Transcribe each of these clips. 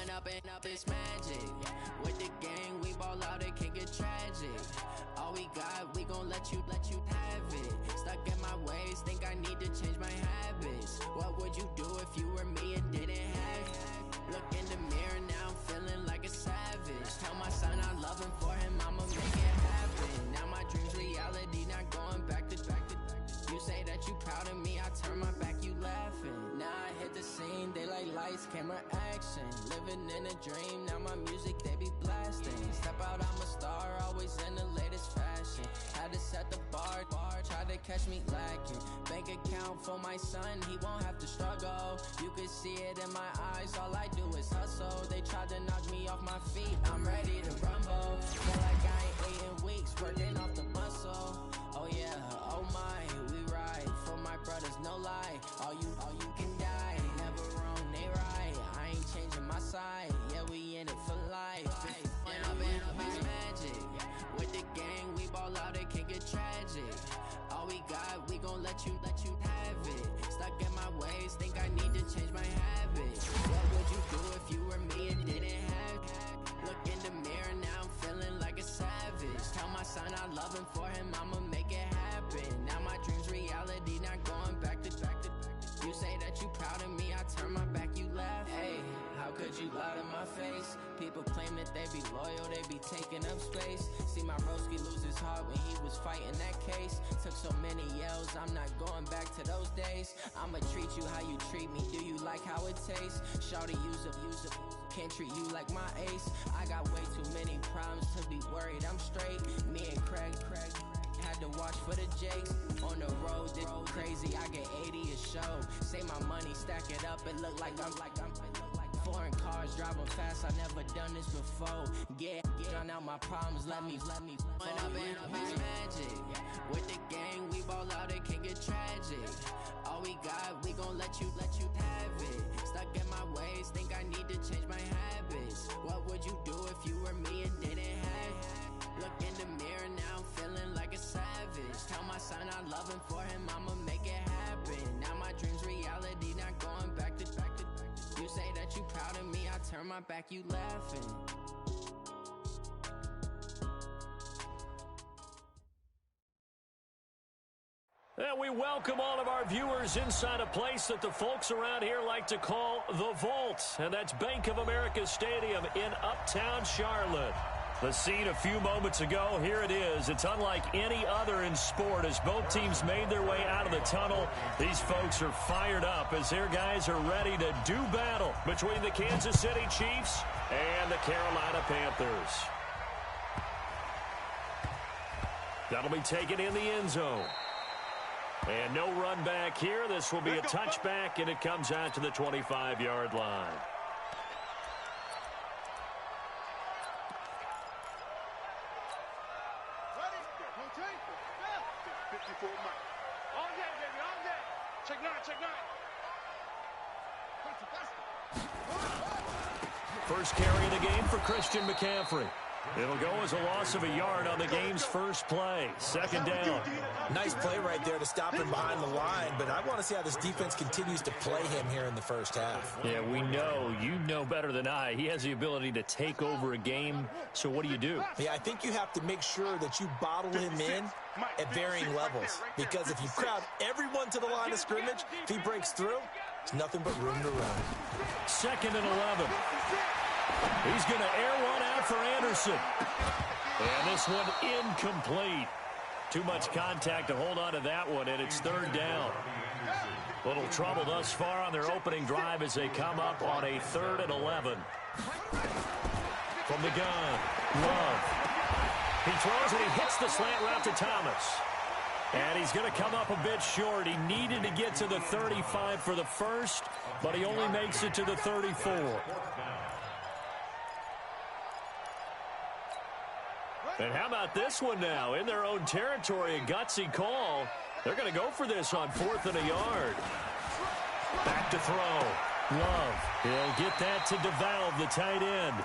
up this magic. With the gang, we ball out, it can get tragic. All we got, we gon' let you have it. Stuck in my ways, think I need to change my habits. What would you do if you were me and didn't have it? Look in the mirror, now I'm feeling like a savage. Tell my son I love him, for him I'ma make it happen. Now my dream's reality, not going back to. You say that you proud of me, I turn my back, you laughing. Now I hit the scene, they like lights, camera, action. Living in a dream, now my music, they be blasting. Step out, I'm a star, always in the latest fashion. Had to set the bar, try to catch me lacking. Bank account for my son, he won't have to struggle. You can see it in my eyes, all I do is hustle. They tried to knock me off my feet, I'm ready to rumble. Feel like I ain't ate in weeks, working off the muscle. Oh yeah, oh my, we ride for my brothers, no lie. All you can die, never wrong, they right. I ain't changing my side, yeah, we in it for life. Up it's magic. With the gang, we ball out, it can get tragic. All we got, we gon' let you have it. Stuck in my ways, think I need to change my habits. What would you do if you were me and didn't have it? Look in the mirror, now I'm feeling like a savage. Tell my son I love him, for him I'ma make it happen. Now my dream's reality, not going back to. You say that you proud of me, I turn my back, you laugh. Hey, how could you lie to my face? People claim that they be loyal, they be taking up space. See my broski lose his heart when he was fighting that case. Took so many yells, I'm not going back to those days. I'ma treat you how you treat me, do you like how it tastes? Shawty, use up, can't treat you like my ace. I got way too many problems to be worried, I'm straight. Me and Craig had to watch for the Jakes. On the road, this crazy, I get 80 a show. Say my money, stack it up, it look like I'm foreign cars, driving fast, I never done this before. Get on out my problems, let me up it's magic. With the gang, we ball out, it can get tragic. All we got, we gon' let you have it. Stuck in my ways, think I need to change my habits. What would you do if you were me and didn't have it? Look in the mirror, now I'm feeling like a savage. Tell my son I love him, for him I'ma make it happen. Now my dream's reality, not going back to. You say that you proud of me, I turn my back, you laughing. And we welcome all of our viewers inside a place that the folks around here like to call the Vault. And that's Bank of America Stadium in Uptown Charlotte. The scene a few moments ago, here it is. It's unlike any other in sport as both teams made their way out of the tunnel. These folks are fired up as their guys are ready to do battle between the Kansas City Chiefs and the Carolina Panthers. That'll be taken in the end zone. And no run back here. This will be a touchback, and it comes out to the 25-yard line. First carry of the game for Christian McCaffrey. It'll go as a loss of a yard on the game's first play. Second down. Nice play right there to stop him behind the line, but I want to see how this defense continues to play him here in the first half. Yeah, we know. You know better than I. He has the ability to take over a game, so what do? Yeah, I think you have to make sure that you bottle him in at varying levels, because if you crowd everyone to the line of scrimmage, if he breaks through, it's nothing but room to run. Second and 11. He's going to air one out for Anderson. And this one incomplete. Too much contact to hold on to that one, and it's third down. Little trouble thus far on their opening drive as they come up on a 3rd and 11. From the gun, Love. He throws and he hits the slant route to Thomas. And he's going to come up a bit short. He needed to get to the 35 for the first, but he only makes it to the 34. And how about this one now? In their own territory, a gutsy call. They're going to go for this on 4th and a yard. Back to throw. Love. He'll get that to DeValve, the tight end.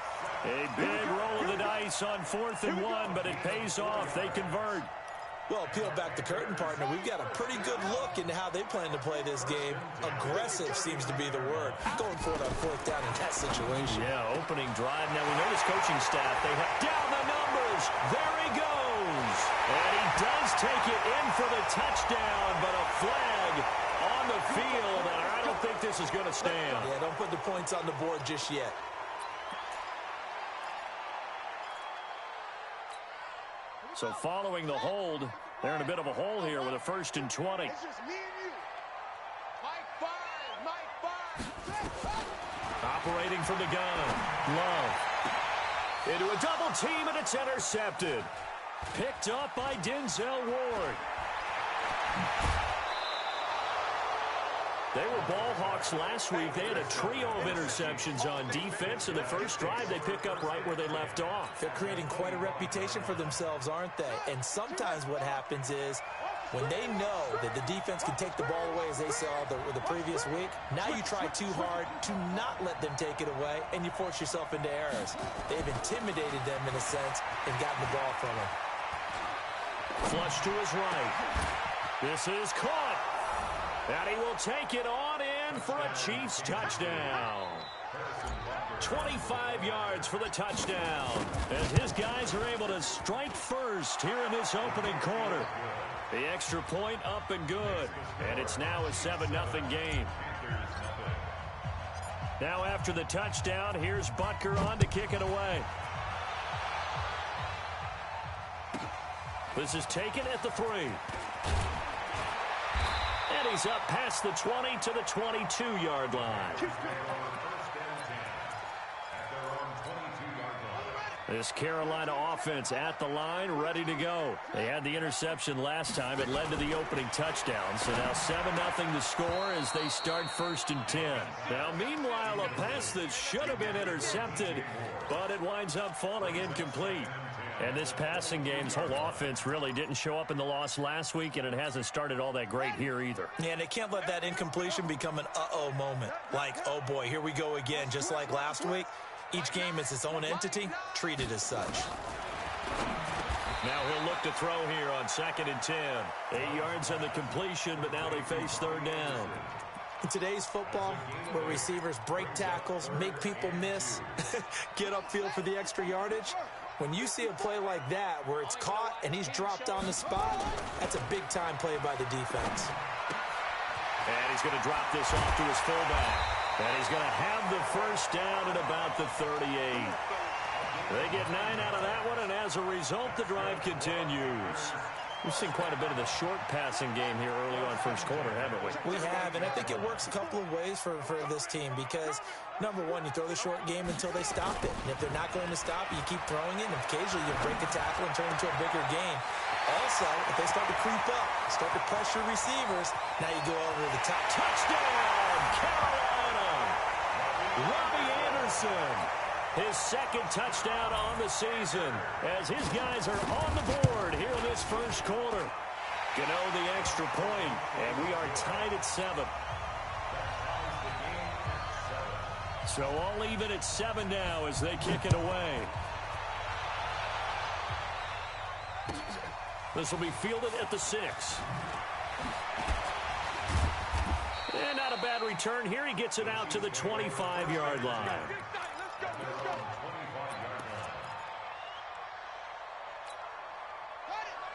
A big roll of the dice on 4th and 1, but it pays off. They convert. Well, peel back the curtain, partner. We've got a pretty good look into how they plan to play this game. Aggressive seems to be the word. Going for it on fourth down in that situation. Yeah, opening drive. Now we know this coaching staff. They have down the numbers. There he goes. And he does take it in for the touchdown, but a flag on the field. And I don't think this is going to stand. Yeah, don't put the points on the board just yet. So following the hold, they're in a bit of a hole here with a 1st and 20. It's just me and you. Mike 5. Operating from the gun. Love. Into a double team, and it's intercepted. Picked up by Denzel Ward. They were ball hawks last week. They had a trio of interceptions on defense. In the first drive, they pick up right where they left off. They're creating quite a reputation for themselves, aren't they? And sometimes what happens is when they know that the defense can take the ball away, as they saw the previous week, now you try too hard to not let them take it away, and you force yourself into errors. They've intimidated them in a sense and gotten the ball from them. Flush to his right. This is caught. And he will take it on in for a Chiefs touchdown. 25 yards for the touchdown, as his guys are able to strike first here in this opening quarter. The extra point up and good, and it's now a 7-0 game. Now after the touchdown, here's Butker on to kick it away. This is taken at the 3. And he's up past the 20 to the 22-yard line. This Carolina offense at the line, ready to go. They had the interception last time. It led to the opening touchdown. So now 7-0 to score as they start 1st and 10. Now, meanwhile, a pass that should have been intercepted, but it winds up falling incomplete. And this passing game's whole offense really didn't show up in the loss last week, and it hasn't started all that great here either. Yeah, and they can't let that incompletion become an uh-oh moment. Like, oh boy, here we go again, just like last week. Each game is its own entity, treated as such. Now he'll look to throw here on 2nd and 10. 8 yards on the completion, but now they face 3rd down. In today's football, where receivers break tackles, make people miss, get upfield for the extra yardage, when you see a play like that where it's caught and he's dropped on the spot, that's a big-time play by the defense. And he's going to drop this off to his fullback. And he's going to have the 1st down at about the 38. They get 9 out of that one, and as a result, the drive continues. We've seen quite a bit of the short passing game here early on 1st quarter, haven't we? We have, and I think it works a couple of ways for this team because, number one, you throw the short game until they stop it. And if they're not going to stop it, you keep throwing it, and occasionally you break a tackle and turn it into a bigger gain. Also, if they start to creep up, start to pressure receivers, now you go over the top. Touchdown, Carolina! Robbie Anderson. His 2nd touchdown on the season as his guys are on the board here in this 1st quarter. Gano the extra point, and we are tied at 7. So all even at 7 now as they kick it away. This will be fielded at the 6. And not a bad return here. He gets it out to the 25-yard line.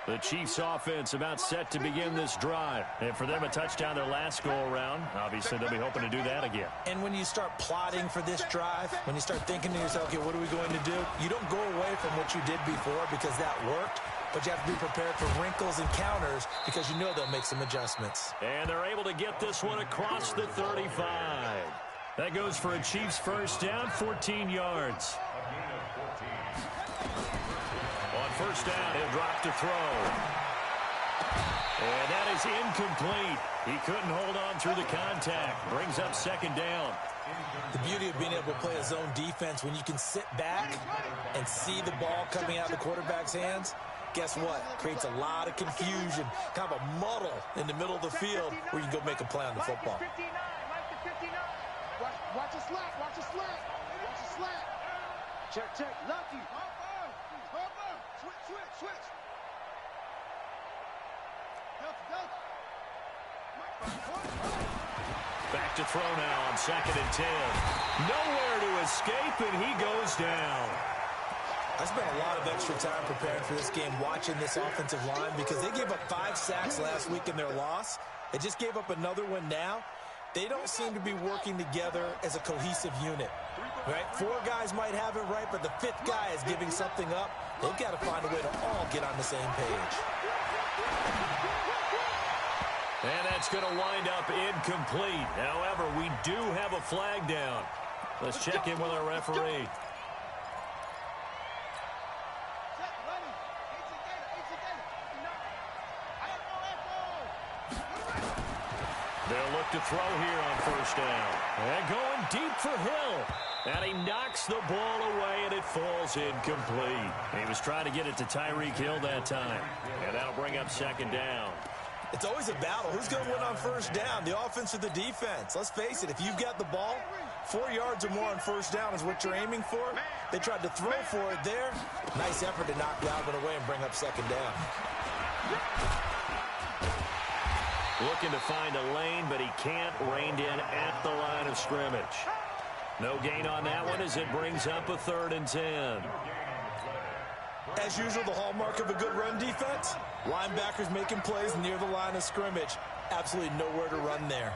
The Chiefs offense about set to begin this drive. And for them, a touchdown their last go-around. Obviously, they'll be hoping to do that again. And when you start plotting for this drive, when you start thinking to yourself, okay, what are we going to do? You don't go away from what you did before because that worked. But you have to be prepared for wrinkles and counters because you know they'll make some adjustments. And they're able to get this one across the 35. That goes for a Chiefs 1st down, 14 yards. On 1st down, he'll drop to throw. And that is incomplete. He couldn't hold on through the contact. Brings up 2nd down. The beauty of being able to play a zone defense when you can sit back and see the ball coming out of the quarterback's hands, guess what? Creates a lot of confusion, kind of a muddle in the middle of the field where you can go make a play on the football. Watch a slant, watch a slant, watch a slant. Check, Lucky. Switch. Back to throw now on 2nd and 10. Nowhere to escape, and he goes down. I spent a lot of extra time preparing for this game, watching this offensive line, because they gave up 5 sacks last week in their loss. They just gave up another one now. They don't seem to be working together as a cohesive unit. Right? 4 guys might have it right, but the 5th guy is giving something up. They've got to find a way to all get on the same page. And that's going to wind up incomplete. However, we do have a flag down. Let's check in with our referee. They'll look to throw here on 1st down. And going deep for Hill. And he knocks the ball away, and it falls incomplete. He was trying to get it to Tyreek Hill that time. And that'll bring up 2nd down. It's always a battle. Who's going to win on 1st down, the offense or the defense? Let's face it, if you've got the ball, 4 yards or more on 1st down is what you're aiming for. They tried to throw for it there. Nice effort to knock Dalvin away and bring up 2nd down. Looking to find a lane, but he can't. Reined in at the line of scrimmage. No gain on that one as it brings up a 3rd and 10. As usual, the hallmark of a good run defense, linebackers making plays near the line of scrimmage. Absolutely nowhere to run there.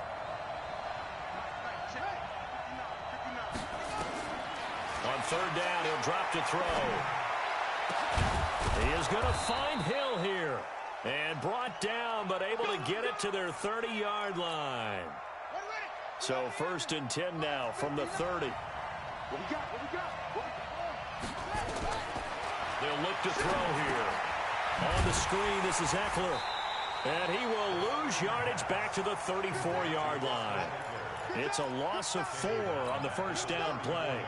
On 3rd down, he'll drop to throw. He is going to find Hill here. And brought down, but able to get it to their 30-yard line. So 1st and 10 now from the 30. They'll look to throw here. On the screen, this is Eckler. And he will lose yardage back to the 34-yard line. It's a loss of 4 on the 1st down play.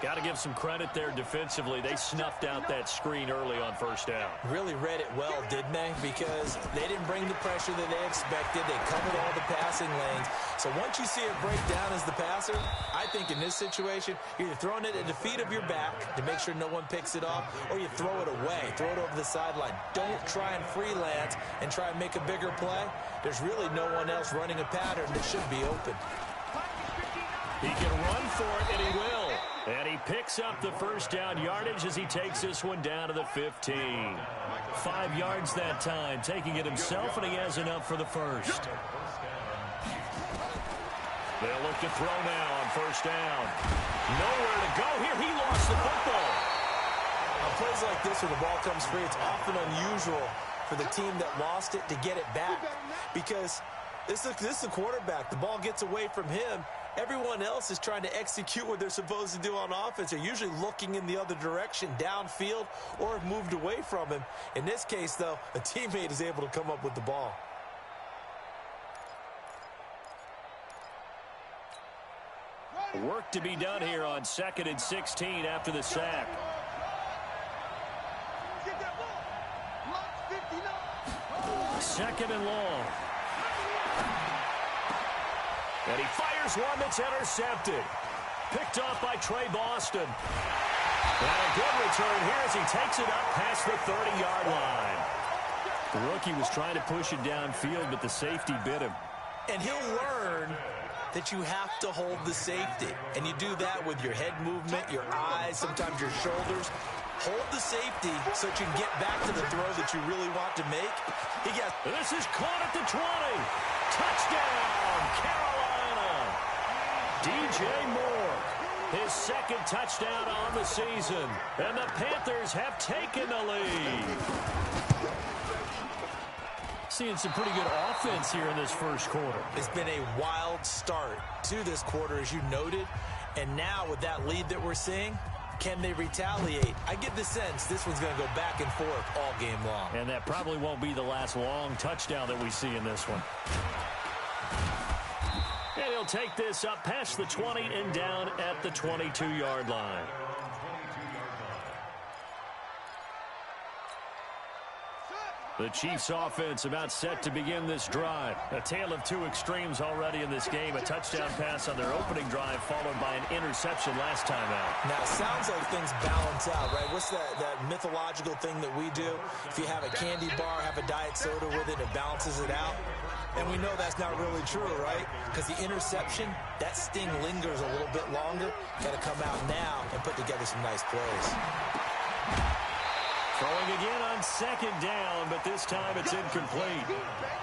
Got to give some credit there defensively. They snuffed out that screen early on 1st down. Really read it well, didn't they? Because they didn't bring the pressure that they expected. They covered all the passing lanes. So once you see it break down as the passer, I think in this situation, you're either throwing it at the feet of your back to make sure no one picks it off, or you throw it away, throw it over the sideline. Don't try and freelance and try and make a bigger play. There's really no one else running a pattern that should be open. He can run for it, and he will. And he picks up the 1st down yardage as he takes this one down to the 15. 5 yards that time, taking it himself, and he has enough for the 1st. They'll look to throw now on 1st down. Nowhere to go here. He lost the football. On plays like this where the ball comes free, it's often unusual for the team that lost it to get it back. Because this is the quarterback. The ball gets away from him. Everyone else is trying to execute what they're supposed to do on offense. They're usually looking in the other direction, downfield, or have moved away from him. In this case, though, a teammate is able to come up with the ball. Work to be done here on 2nd and 16 after the sack. Second and long. And he fires one that's intercepted. Picked off by Trey Boston. And a good return here as he takes it up past the 30-yard line. The rookie was trying to push it downfield, but the safety bit him. And he'll learn that you have to hold the safety. And you do that with your head movement, your eyes, sometimes your shoulders. Hold the safety so that you can get back to the throw that you really want to make. This is caught at the 20. Touchdown, Carolina. DJ Moore, his 2nd touchdown on the season. And the Panthers have taken the lead. Seeing some pretty good offense here in this 1st quarter. It's been a wild start to this quarter, as you noted. And now with that lead that we're seeing, can they retaliate? I get the sense this one's going to go back and forth all game long. And that probably won't be the last long touchdown that we see in this one. And he'll take this up past the 20 and down at the 22-yard line. The Chiefs offense about set to begin this drive. A tale of two extremes already in this game. A touchdown pass on their opening drive followed by an interception last time out. Now, it sounds like things balance out, right? What's that mythological thing that we do? If you have a candy bar, have a diet soda with it, it balances it out. And we know that's not really true, right? Because the interception, that sting lingers a little bit longer. Got to come out now and put together some nice plays. Throwing again on second down, but this time it's incomplete.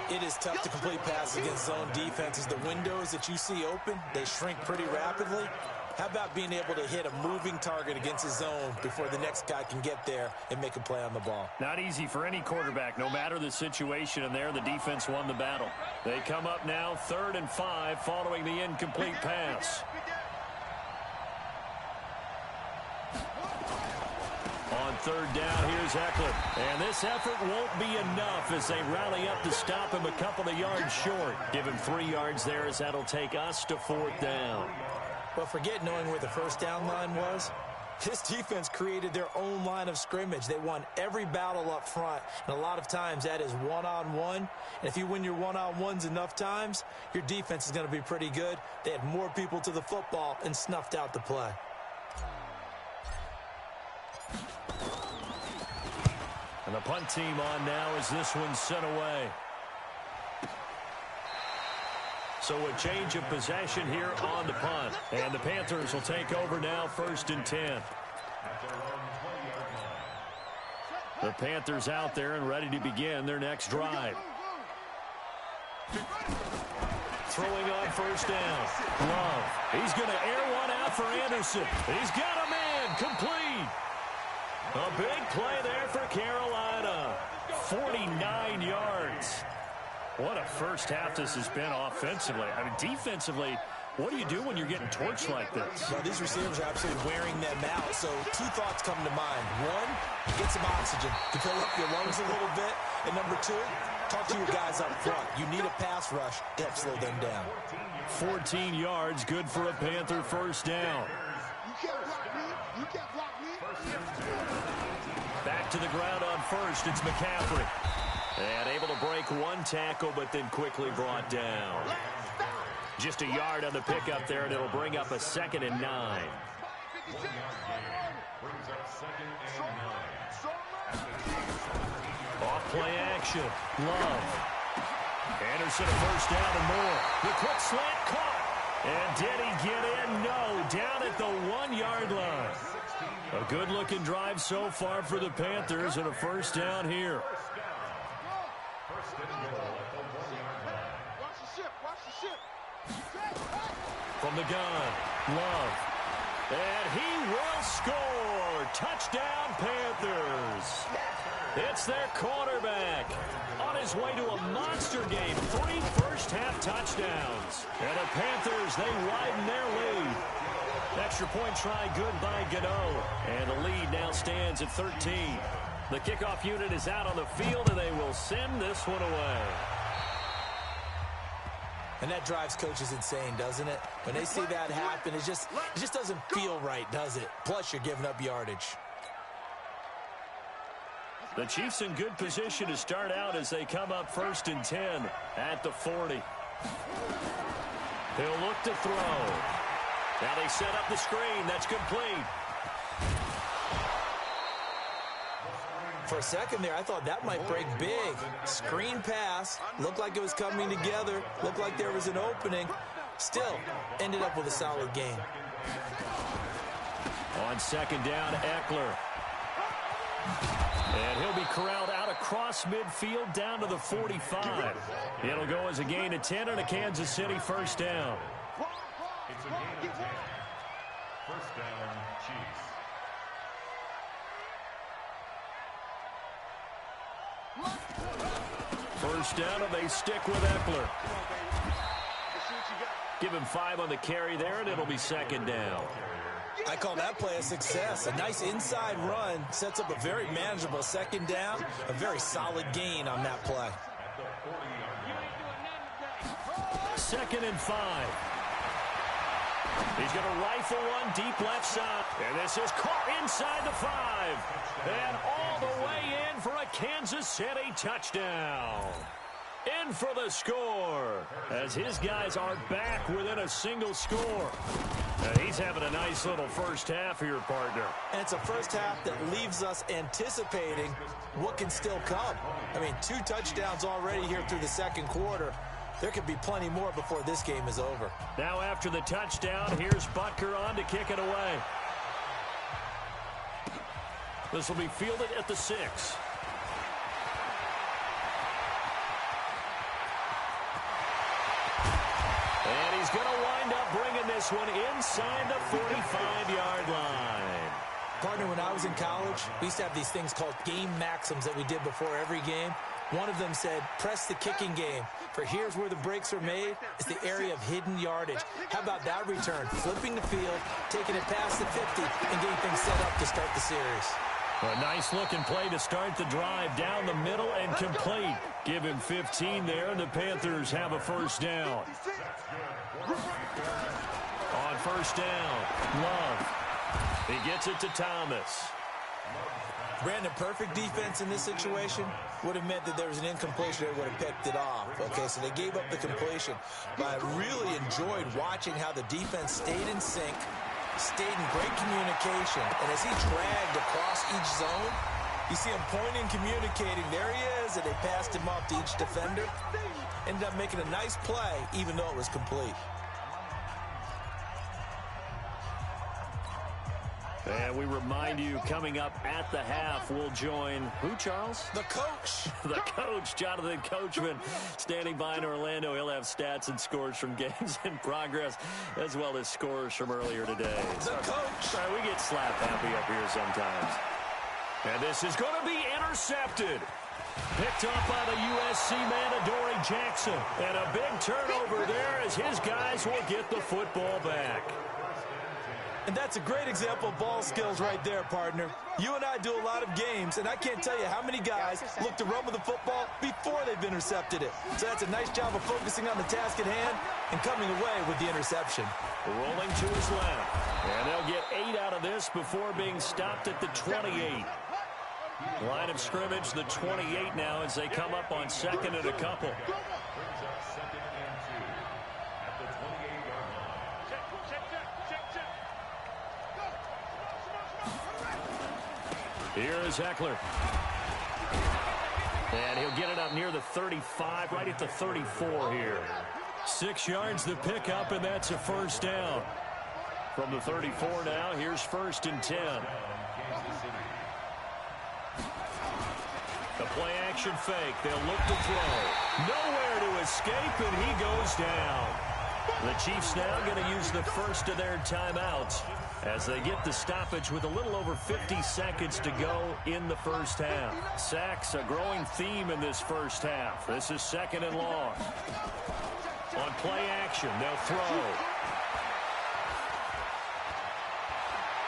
It is tough to complete passes against zone defenses. The windows that you see open, they shrink pretty rapidly. How about being able to hit a moving target against a zone before the next guy can get there and make a play on the ball? Not easy for any quarterback, no matter the situation, and there the defense won the battle. They come up now 3rd and 5 following the incomplete pass. On 3rd down, here's Eckler. And this effort won't be enough as they rally up to stop him a couple of yards short. Give him 3 yards there as that'll take us to 4th down. Well, forget knowing where the first down line was. This defense created their own line of scrimmage. They won every battle up front, and a lot of times that is one-on-one. And if you win your one-on-ones enough times, your defense is going to be pretty good. They had more people to the football and snuffed out the play. And the punt team on now as this one's sent away. So a change of possession here on the punt. And the Panthers will take over now 1st and 10. The Panthers out there and ready to begin their next drive. Throwing on 1st down. Love. He's going to air one out for Anderson. He's got a man. Complete. A big play there for Carolina. 49 yards. What a first half this has been offensively. I mean, defensively, what do you do when you're getting torched like this? Well, these receivers are absolutely wearing them out. So 2 thoughts come to mind. 1, get some oxygen to fill up your lungs a little bit. And number 2, talk to your guys up front. You need a pass rush to help slow them down. 14 yards, good for a Panther first down. You can't block me. You can't block me. Back to the ground on 1st, it's McCaffrey. And able to break 1 tackle, but then quickly brought down. Just a yard on the pickup there, and it'll bring up a 2nd and 9. Off play action. Love. Anderson a first down and more. The quick slant caught. And did he get in? No. Down at the 1-yard line. A good-looking drive so far for the Panthers and a first down here. From the gun, Love. And he will score. Touchdown, Panthers. It's their quarterback on his way to a monster game. 3 first-half touchdowns. And the Panthers, they widen their lead. Extra point try good by Gano. And the lead now stands at 13. The kickoff unit is out on the field, and they will send this one away. And that drives coaches insane, doesn't it? When they see that happen, it just doesn't feel right, does it? Plus, you're giving up yardage. The Chiefs in good position to start out as they come up 1st and 10 at the 40. He'll look to throw. Now they set up the screen. That's complete. For a second there, I thought that might break big. Screen pass. Looked like it was coming together. Looked like there was an opening. Still, ended up with a solid game. On 2nd down, Eckler. And he'll be corralled out across midfield down to the 45. It'll go as a gain of 10 and a Kansas City first down. It's a gain of 10. First down, Chiefs. First down, and they stick with Eckler. Give him 5 on the carry there, and it'll be 2nd down. I call that play a success. A nice inside run sets up a very manageable 2nd down. A very solid gain on that play. 2nd and 5. He's going to rifle one deep left side. And this is caught inside the 5. And all the way in for a Kansas City touchdown. In for the score as his guys are back within a single score. He's having a nice little first half here, partner. And it's a first half that leaves us anticipating what can still come. I mean, 2 touchdowns already here through the second quarter. There could be plenty more before this game is over. Now after the touchdown, here's Butker on to kick it away. This will be fielded at the 6. And he's going to wind up bringing this one inside the 45-yard line. Partner, when I was in college, we used to have these things called game maxims that we did before every game. One of them said, press the kicking game. For here's where the breaks are made. It's the area of hidden yardage. How about that return? Flipping the field, taking it past the 50, and getting things set up to start the series. A nice-looking play to start the drive down the middle and complete. Give him 15 there, and the Panthers have a first down. On first down, Love. He gets it to Thomas. Brandon, perfect defense in this situation would have meant that there was an incompletion. They would have picked it off. Okay, so they gave up the completion. But I really enjoyed watching how the defense stayed in sync, stayed in great communication. And as he dragged across each zone, you see him pointing, communicating. There he is, and they passed him off to each defender. Ended up making a nice play, even though it was complete. And we remind you, coming up at the half, we'll join who, Charles? The coach. The coach, Jonathan Coachman, standing by in Orlando. He'll have stats and scores from games in progress, as well as scores from earlier today. The coach. All right, we get slap happy up here sometimes. And this is going to be intercepted. Picked up by the USC man, Adoree Jackson. And a big turnover there as his guys will get the football back. And that's a great example of ball skills right there, partner. You and I do a lot of games, and I can't tell you how many guys look to run with the football before they've intercepted it. So that's a nice job of focusing on the task at hand and coming away with the interception. Rolling to his left. And they'll get 8 out of this before being stopped at the 28. Line of scrimmage, the 28 now as they come up on second and a couple. Here is Eckler. And he'll get it up near the 35, right at the 34 here. 6 yards the pickup, and that's a first down. From the 34 now, here's 1st and 10. The play action fake. They'll look to throw. Nowhere to escape, and he goes down. The Chiefs now going to use the first of their timeouts as they get the stoppage with a little over 50 seconds to go in the first half. Sacks, a growing theme in this first half. This is 2nd and long. On play action, they'll throw.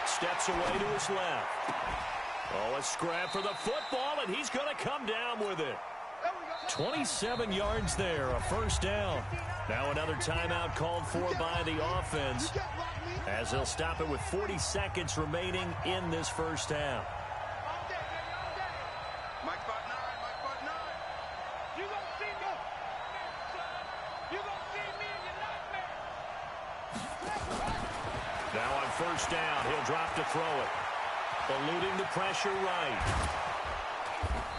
Steps away to his left. Oh, a scrap for the football, and he's going to come down with it. 27 yards there, a first down. Now another timeout called for by the offense as they'll stop it with 40 seconds remaining in this first half. Now on first down, he'll drop to throw it. Eluding the pressure right.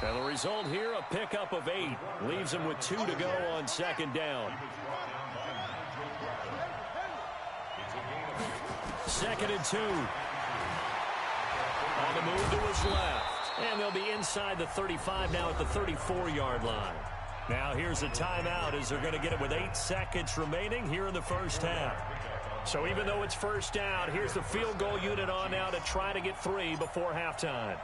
And the result here, a pickup of 8. Leaves him with 2 to go on 2nd down. 2nd and 2. On the move to his left. And they'll be inside the 35 now at the 34-yard line. Now here's a timeout as they're going to get it with 8 seconds remaining here in the first half. So even though it's first down, here's the field goal unit on now to try to get 3 before halftime.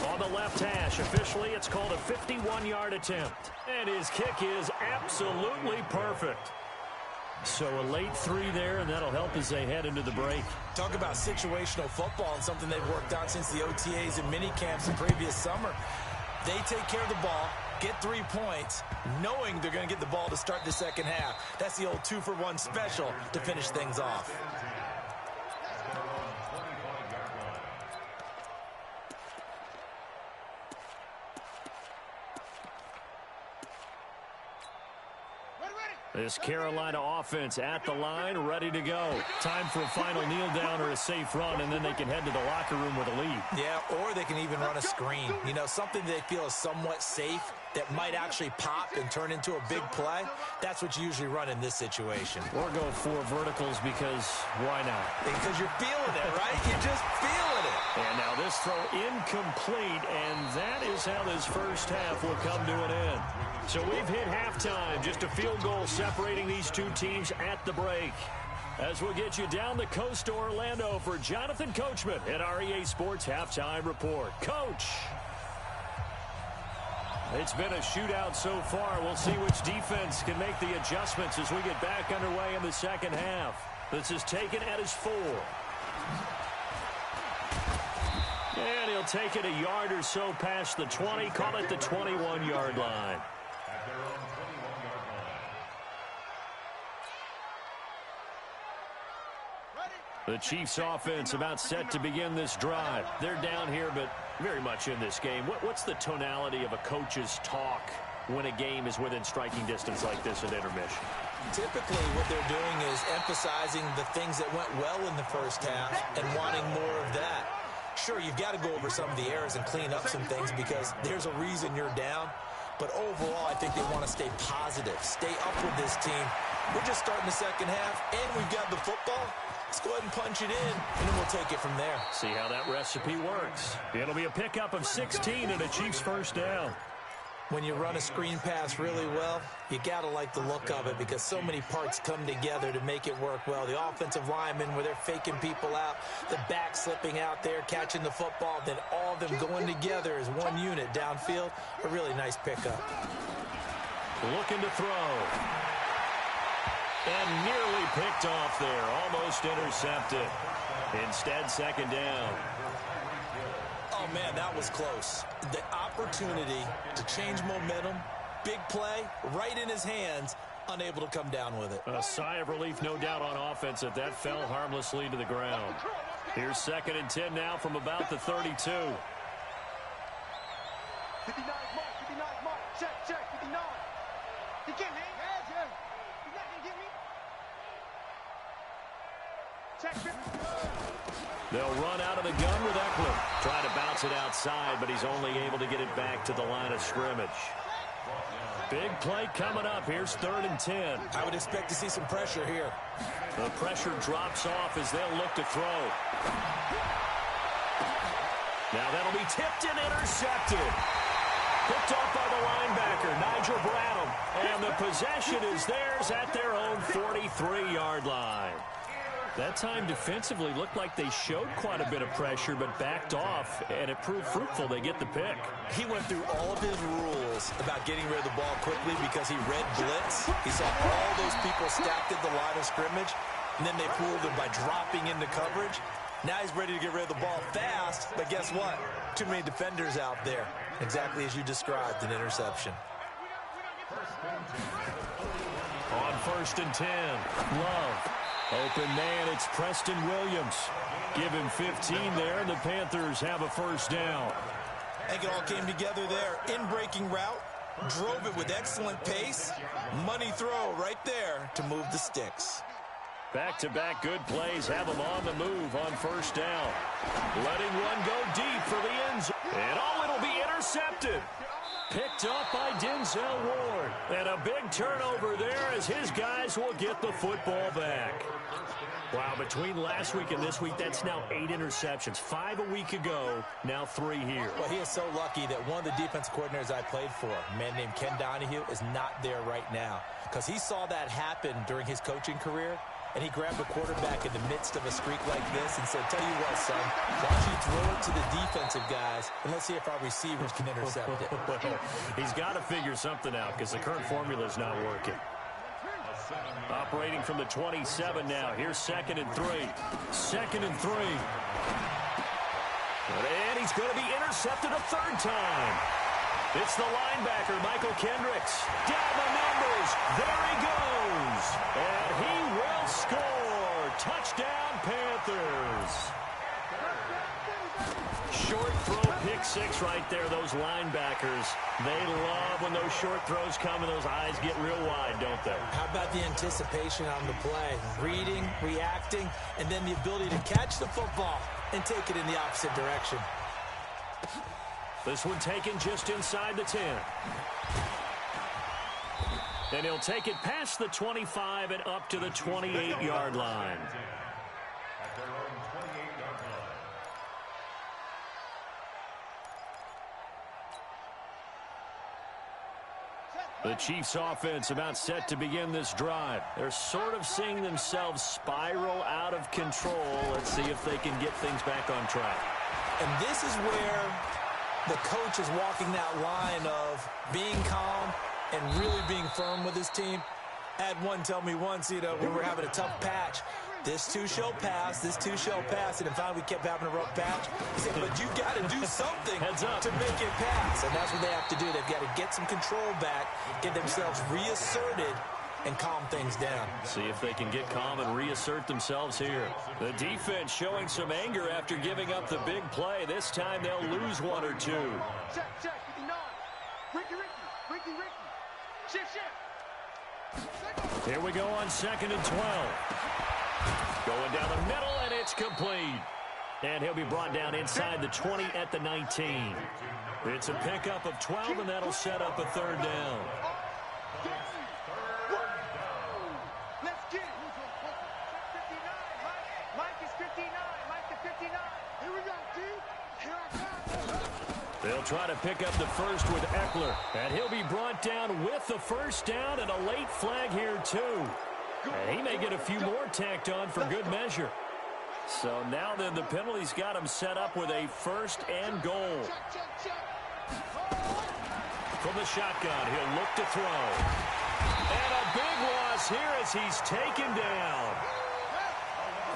On the left hash, officially it's called a 51-yard attempt. And his kick is absolutely perfect. So a late 3 there, and that'll help as they head into the break. Talk about situational football and something they've worked on since the OTAs and mini camps the previous summer. They take care of the ball, get 3 points, knowing they're going to get the ball to start the second half. That's the old 2-for-1 special to finish things off. This Carolina offense at the line, ready to go. Time for a final kneel down or a safe run, and then they can head to the locker room with a lead. Yeah, or they can even run a screen. You know, something they feel is somewhat safe that might actually pop and turn into a big play. That's what you usually run in this situation. Or go 4 verticals because why not? Because you're feeling it, right? You're just feeling it. And now this throw incomplete, and that is how this first half will come to an end. So we've hit halftime, just a field goal separating these two teams at the break. As we'll get you down the coast to Orlando for Jonathan Coachman at our EA Sports Halftime Report. Coach! It's been a shootout so far. We'll see which defense can make the adjustments as we get back underway in the second half. This is taken at his 4. And he'll take it a yard or so past the 20, call it the 21-yard line. At their own 21-yard line. The Chiefs offense about set to begin this drive. They're down here, but very much in this game. What's the tonality of a coach's talk when a game is within striking distance like this at intermission? Typically, what they're doing is emphasizing the things that went well in the first half and wanting more of that. Sure, you've got to go over some of the errors and clean up some things because there's a reason you're down. But overall, I think they want to stay positive, stay up with this team. We're just starting the second half, and we've got the football. Let's go ahead and punch it in, and then we'll take it from there. See how that recipe works. It'll be a pickup of 16 and a Chiefs first down. When you run a screen pass really well, you got to like the look of it because so many parts come together to make it work well. The offensive linemen, where they're faking people out, the back slipping out there, catching the football, then all of them going together as one unit downfield. A really nice pickup. Looking to throw. And nearly picked off there. Almost intercepted. Instead, second down. Oh, man, that was close. The opportunity to change momentum, big play, right in his hands, unable to come down with it. A sigh of relief, no doubt, on offense that fell harmlessly to the ground. Here's 2nd and 10 now from about the 32. 59 mark, 59 mark. Check, 59. He can't hang. He's not going to get me. Check, 50. They'll run out of the gun with Eckler. Try to bounce it outside, but he's only able to get it back to the line of scrimmage. Big play coming up. Here's 3rd and 10. I would expect to see some pressure here. The pressure drops off as they'll look to throw. Now that'll be tipped and intercepted. Picked off by the linebacker, Nigel Bradham. And the possession is theirs at their own 43-yard line. That time defensively looked like they showed quite a bit of pressure but backed off, and it proved fruitful. They get the pick. He went through all of his rules about getting rid of the ball quickly because he read blitz. He saw all those people stacked at the line of scrimmage, and then they fooled him by dropping into coverage. Now he's ready to get rid of the ball fast, but guess what? Too many defenders out there. Exactly as you described, an interception. On 1st and 10, Love. Open man, it's Preston Williams. Give him 15 there, and the Panthers have a first down. I think it all came together there. In-breaking route, drove it with excellent pace. Money throw right there to move the sticks. Back-to-back good plays have them on the move on first down. Letting one go deep for the end zone. And it'll be intercepted. Picked up by Denzel Ward. And a big turnover there as his guys will get the football back. Wow, between last week and this week, that's now 8 interceptions. 5 a week ago, now 3 here. Well, he is so lucky that one of the defense coordinators I played for, a man named Ken Donahue, is not there right now. Because he saw that happen during his coaching career, and he grabbed a quarterback in the midst of a streak like this and said, tell you what, son, why don't you throw it to the defensive guys, and let's see if our receivers can intercept it. He's got to figure something out because the current formula is not working. Operating from the 27 now. Here's 2nd and 3. 2nd and 3. And he's going to be intercepted a 3rd time. It's the linebacker, Michael Kendricks. Down the numbers. There he goes. And he will score. Touchdown, Panthers. short throw, pick six right there. Those linebackers, they love when those short throws come and those eyes get real wide, don't they? How about the anticipation on the play? Reading, reacting, and then the ability to catch the football and take it in the opposite direction. This one taken just inside the 10. And he'll take it past the 25 and up to the 28-yard line. At their own 28-yard line. The Chiefs offense about set to begin this drive. They're sort of seeing themselves spiral out of control. Let's see if they can get things back on track. And this is where the coach is walking that line of being calm and really being firm with his team. I had one tell me once, we were having a tough patch. This too shall pass, this too shall pass. And finally we kept having a rough patch. He said, but you got to do something to make it pass. And that's what they have to do. They've got to get some control back, get themselves reasserted, and calm things down. See if they can get calm and reassert themselves here. The defense showing some anger after giving up the big play. This time they'll lose one or two. Check, 59. Ricky. Shift. Here we go on 2nd and 12. Going down the middle, and it's complete. And he'll be brought down inside the 20 at the 19. It's a pickup of 12, and that'll set up a third down. Let's get it. 59, Mike is 59. Mike is 59. Here we go, D. Here I come. They'll try to pick up the first with Eckler. And he'll be brought down with the first down and a late flag here, too. And he may get a few more tacked on for good measure. So now then the penalty's got him set up with a first and goal. From the shotgun, he'll look to throw. And a big loss here as he's taken down.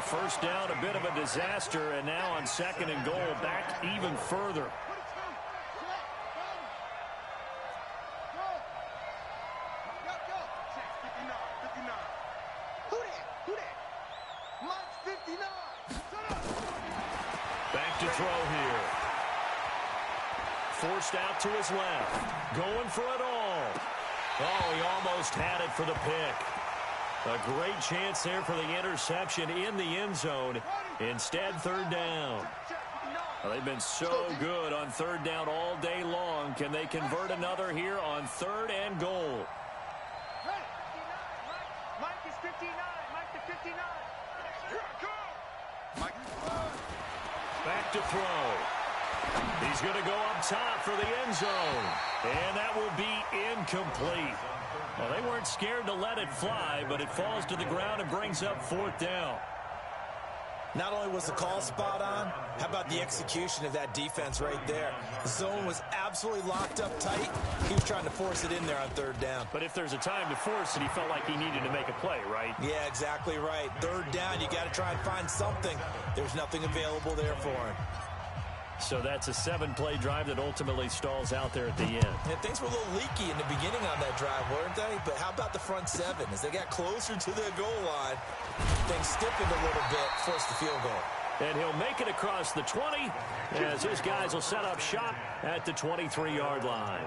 First down, a bit of a disaster, and now on 2nd and goal, back even further. Back to throw here. Forced out to his left. Going for it all. Oh, he almost had it for the pick. A great chance there for the interception in the end zone. Instead, third down. Well, they've been so good on third down all day long. Can they convert another here on 3rd and goal? Mike is 59. Mike to 59. Here I go. Mike. Back to throw. He's going to go up top for the end zone. And that will be incomplete. Well, they weren't scared to let it fly, but it falls to the ground and brings up 4th down. Not only was the call spot on, how about the execution of that defense right there? The zone was absolutely locked up tight. He was trying to force it in there on 3rd down. But if there's a time to force it, he felt like he needed to make a play, right? Yeah, exactly right. 3rd down, you got to try and find something. There's nothing available there for him. So that's a 7-play drive that ultimately stalls out there at the end. And things were a little leaky in the beginning on that drive, weren't they? But how about the front 7? As they got closer to the goal line, things stiffened a little bit, forced the field goal. And he'll make it across the 20 as his guys will set up shop at the 23-yard line.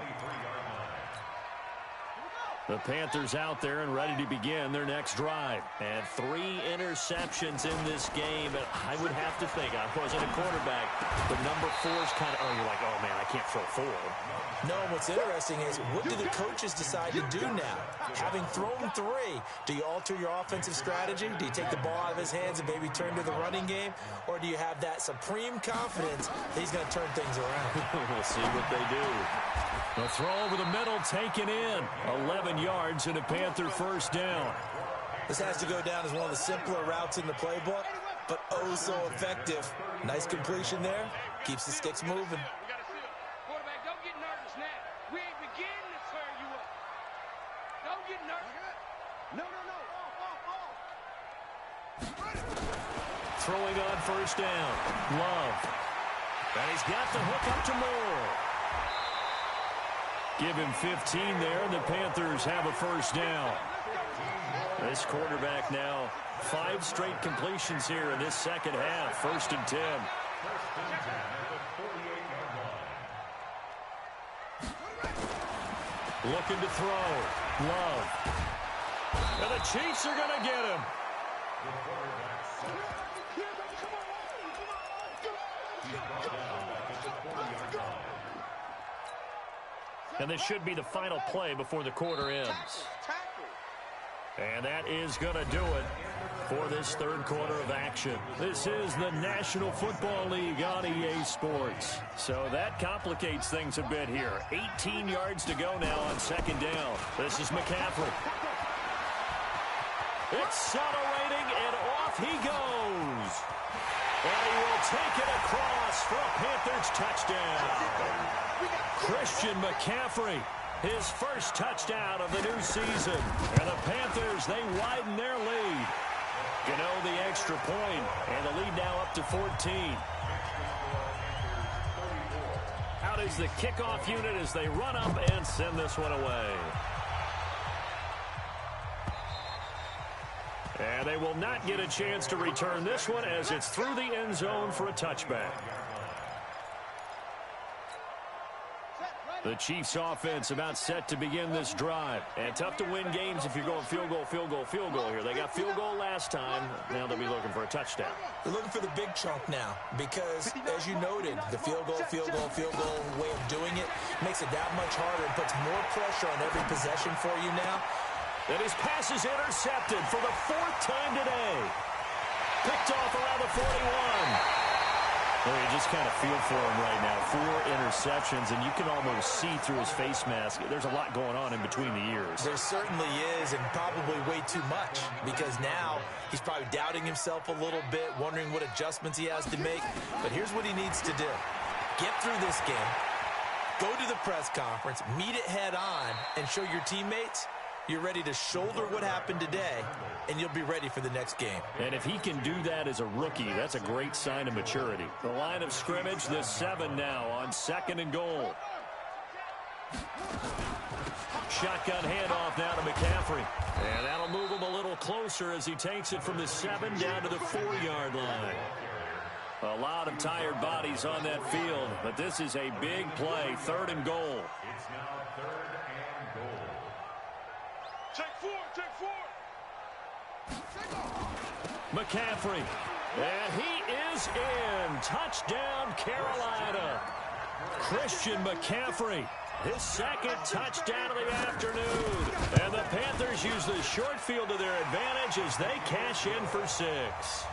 The Panthers out there and ready to begin their next drive. And 3 interceptions in this game. And I would have to think, I wasn't a quarterback, but number 4 is kind of, you're like, oh, man, I can't throw 4. No, what's interesting is, what do the coaches decide to do now? Having thrown 3, do you alter your offensive strategy? Do you take the ball out of his hands and maybe turn to the running game? Or do you have that supreme confidence that he's going to turn things around? We'll see what they do. The throw over the middle taken in. 11 yards and a Panther first down. This has to go down as one of the simpler routes in the playbook, but oh so effective. Nice completion there. Keeps the sticks moving. Quarterback, don't get nervous now. We ain't beginning to tear you up. Don't get nervous. No. Throwing on first down. Love. And he's got the hook up to Moore. Give him 15 there, and the Panthers have a first down. This quarterback now 5 straight completions here in this second half. 1st and 10. First and 10 at the 48-yard line. Looking to throw. Love. And the Chiefs are going to get him. The quarterback set. He's brought down back at the 40-yard line. And this should be the final play before the quarter ends. And that is going to do it for this third quarter of action. This is the National Football League on EA Sports. So that complicates things a bit here. 18 yards to go now on second down. This is McCaffrey. Accelerating, and off he goes. And he will take it across for a Panthers touchdown. Christian McCaffrey, his first touchdown of the new season. And the Panthers, they widen their lead. Gano the extra point, and the lead now up to 14. Out is the kickoff unit as they run up and send this one away. And they will not get a chance to return this one as it's through the end zone for a touchback. The Chiefs offense about set to begin this drive. And tough to win games if you're going field goal, field goal, field goal here. They got field goal last time. Now they'll be looking for a touchdown. They're looking for the big chunk now because, as you noted, the field goal way of doing it makes it that much harder and puts more pressure on every possession for you now. And his pass is intercepted for the fourth time today. Picked off around the 41. Well, you just kind of feel for him right now. 4 interceptions, and you can almost see through his face mask. There's a lot going on in between the ears. There certainly is, and probably way too much, because now he's probably doubting himself a little bit, wondering what adjustments he has to make. But here's what he needs to do. Get through this game, go to the press conference, meet it head on, and show your teammates you're ready to shoulder what happened today, and you'll be ready for the next game. And if he can do that as a rookie, that's a great sign of maturity. The line of scrimmage, the 7 now on second and goal. Shotgun handoff now to McCaffrey. And that'll move him a little closer as he takes it from the 7 down to the 4-yard line. A lot of tired bodies on that field, but this is a big play, 3rd and goal. It's now 3rd and goal. Take 4. McCaffrey. And he is in. Touchdown, Carolina. Christian McCaffrey. His second touchdown of the afternoon. And the Panthers use the short field to their advantage as they cash in for 6.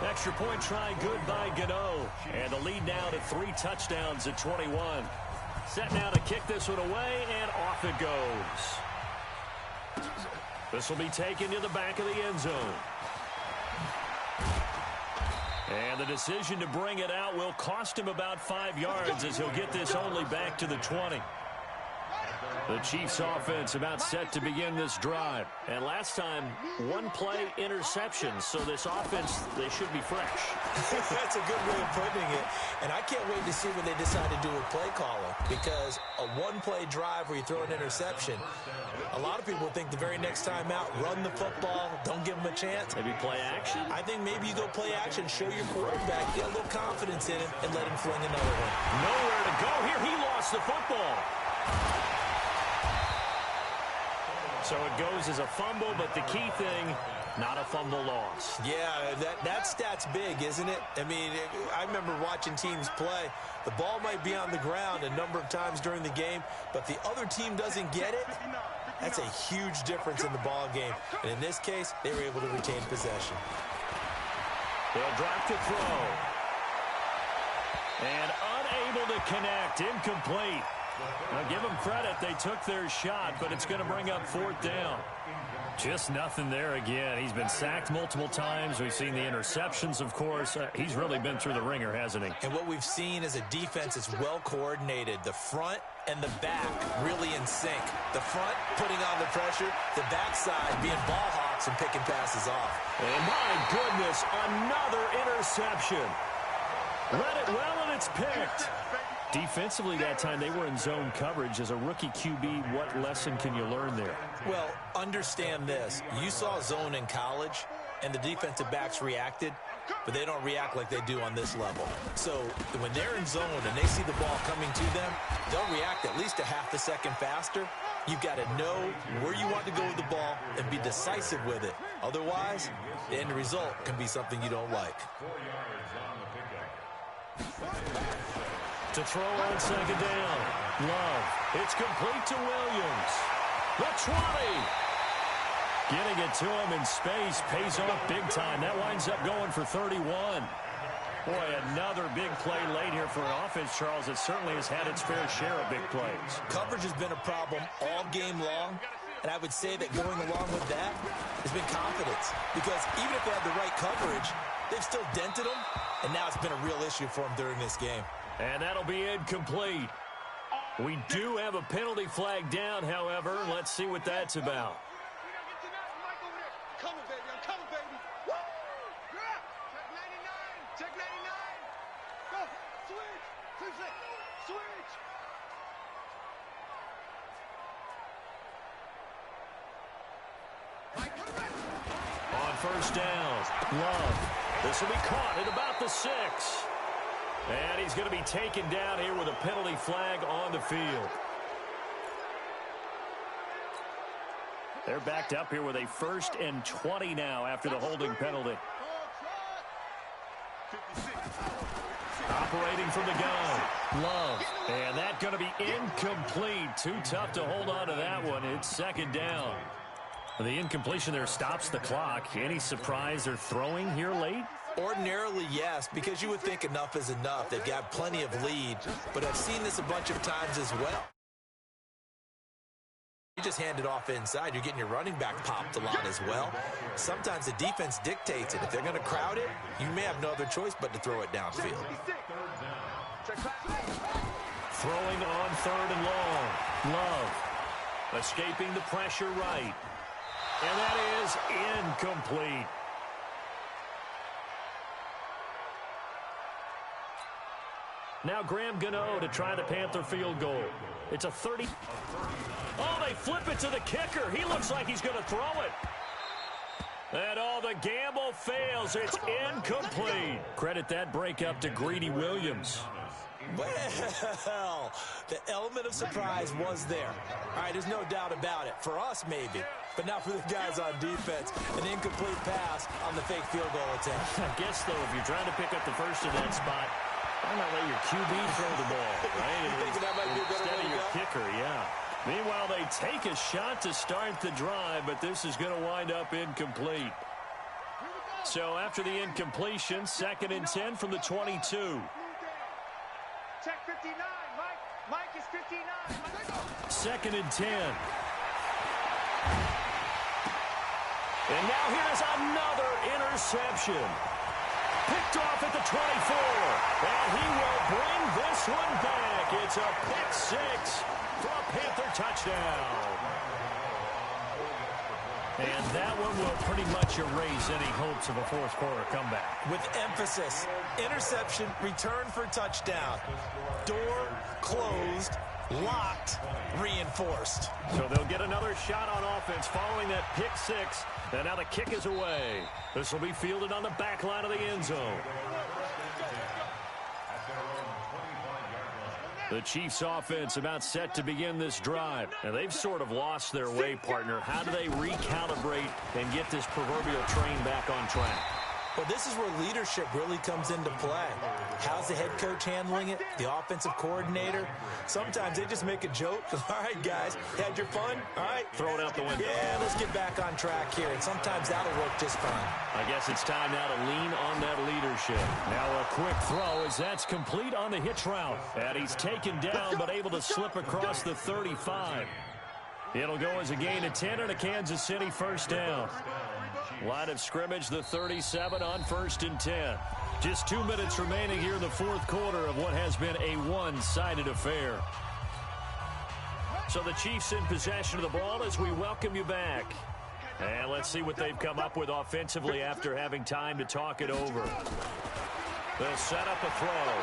Extra point try good by Gano. And the lead now to 3 touchdowns at 21. Set now to kick this one away, and off it goes. This will be taken to the back of the end zone. And the decision to bring it out will cost him about 5 yards as he'll get this only back to the 20. The Chiefs offense about set to begin this drive. And last time, 1 play interception. So this offense, they should be fresh. That's a good way of putting it. And I can't wait to see what they decide to do with play calling. Because a 1-play drive where you throw an interception, a lot of people think the very next time out, run the football, don't give them a chance. Maybe play action? I think maybe you go play action, show your quarterback, get a little confidence in him, and let him fling another one. Nowhere to go here. He lost the football. So it goes as a fumble, but the key thing, not a fumble loss. Yeah, that stat's big, isn't it? I mean, I remember watching teams play. The ball might be on the ground a number of times during the game, but the other team doesn't get it. That's a huge difference in the ball game. And in this case, they were able to retain possession. They'll drop to throw. And unable to connect, incomplete. Now, give them credit. They took their shot, but it's going to bring up 4th down. Just nothing there again. He's been sacked multiple times. We've seen the interceptions, of course. He's really been through the ringer, hasn't he? And what we've seen is a defense that's well coordinated. The front and the back really in sync. The front putting on the pressure, the backside being ball hawks and picking passes off. And my goodness, another interception. Read it well, and it's picked. Defensively that time, they were in zone coverage. As a rookie QB, what lesson can you learn there? Well, understand this. You saw zone in college, and the defensive backs reacted, but they don't react like they do on this level. So when they're in zone and they see the ball coming to them, they'll react at least a half a second faster. You've got to know where you want to go with the ball and be decisive with it. Otherwise, the end result can be something you don't like. 4 yards on the pickup. To throw on second down. Love. It's complete to Williams. The 20. Getting it to him in space pays off big time. That winds up going for 31. Boy, another big play late here for an offense, Charles, that certainly has had its fair share of big plays. Coverage has been a problem all game long, and I would say that going along with that has been confidence. Because even if they had the right coverage, they've still dented them, and now it's been a real issue for them during this game. And that'll be incomplete. We do have a penalty flag down, however. Let's see what that's about. Coming, baby. I'm coming, baby. Woo! Yeah. Check 99. Check 99. Go. Switch. Switch. On first down, Love. This will be caught at about the 6. And he's going to be taken down here with a penalty flag on the field. They're backed up here with a 1st and 20 now after the holding penalty. Operating from the gun, Love. And that's going to be incomplete. Too tough to hold on to that one. It's second down. The incompletion there stops the clock. Any surprise they're throwing here late? Ordinarily, yes, because you would think enough is enough. They've got plenty of lead, but I've seen this a bunch of times as well. You just hand it off inside. You're getting your running back popped a lot as well. Sometimes the defense dictates it. If they're going to crowd it, you may have no other choice but to throw it downfield. Throwing on 3rd and long. Love escaping the pressure right. And that is incomplete. Now Graham Gano to try the Panther field goal. It's a 30. Oh, they flip it to the kicker. He looks like he's going to throw it. And the gamble fails. It's incomplete. Credit that breakup to Greedy Williams. Well, the element of surprise was there. All right, there's no doubt about it. For us, maybe. But not for the guys on defense. An incomplete pass on the fake field goal attempt. I guess, though, if you're trying to pick up the first in that spot, why not let your QB throw the ball, right? You think that might be a better Instead way of to your go? kicker, yeah. Meanwhile, they take a shot to start the drive, but this is going to wind up incomplete. So after the incompletion, 2nd and 10 from the 22. Check 59. Mike is 59. 2nd and 10. And now here's another interception. Picked off at the 24. And he will bring this one back. It's a pick 6 for a Panther touchdown. And that one will pretty much erase any hopes of a fourth quarter comeback. With emphasis, interception, return for touchdown. Door closed, locked, reinforced. So they'll get another shot on offense following that pick 6. And now the kick is away. This will be fielded on the back line of the end zone. The Chiefs offense about set to begin this drive. And they've sort of lost their way, partner. How do they recalibrate and get this proverbial train back on track? Well, this is where leadership really comes into play. How's the head coach handling it? The offensive coordinator? Sometimes they just make a joke. All right, guys, had your fun? All right. Throw it out the window. Yeah, let's get back on track here. And sometimes that'll work just fine. I guess it's time now to lean on that leadership. Now a quick throw as that's complete on the hitch route. And he's taken down but able to slip across the 35. It'll go as a gain of 10 and a Kansas City first down. Line of scrimmage, the 37 on 1st and 10. Just 2 minutes remaining here in the fourth quarter of what has been a one-sided affair. So the Chiefs in possession of the ball as we welcome you back. And let's see what they've come up with offensively after having time to talk it over. They'll set up a throw.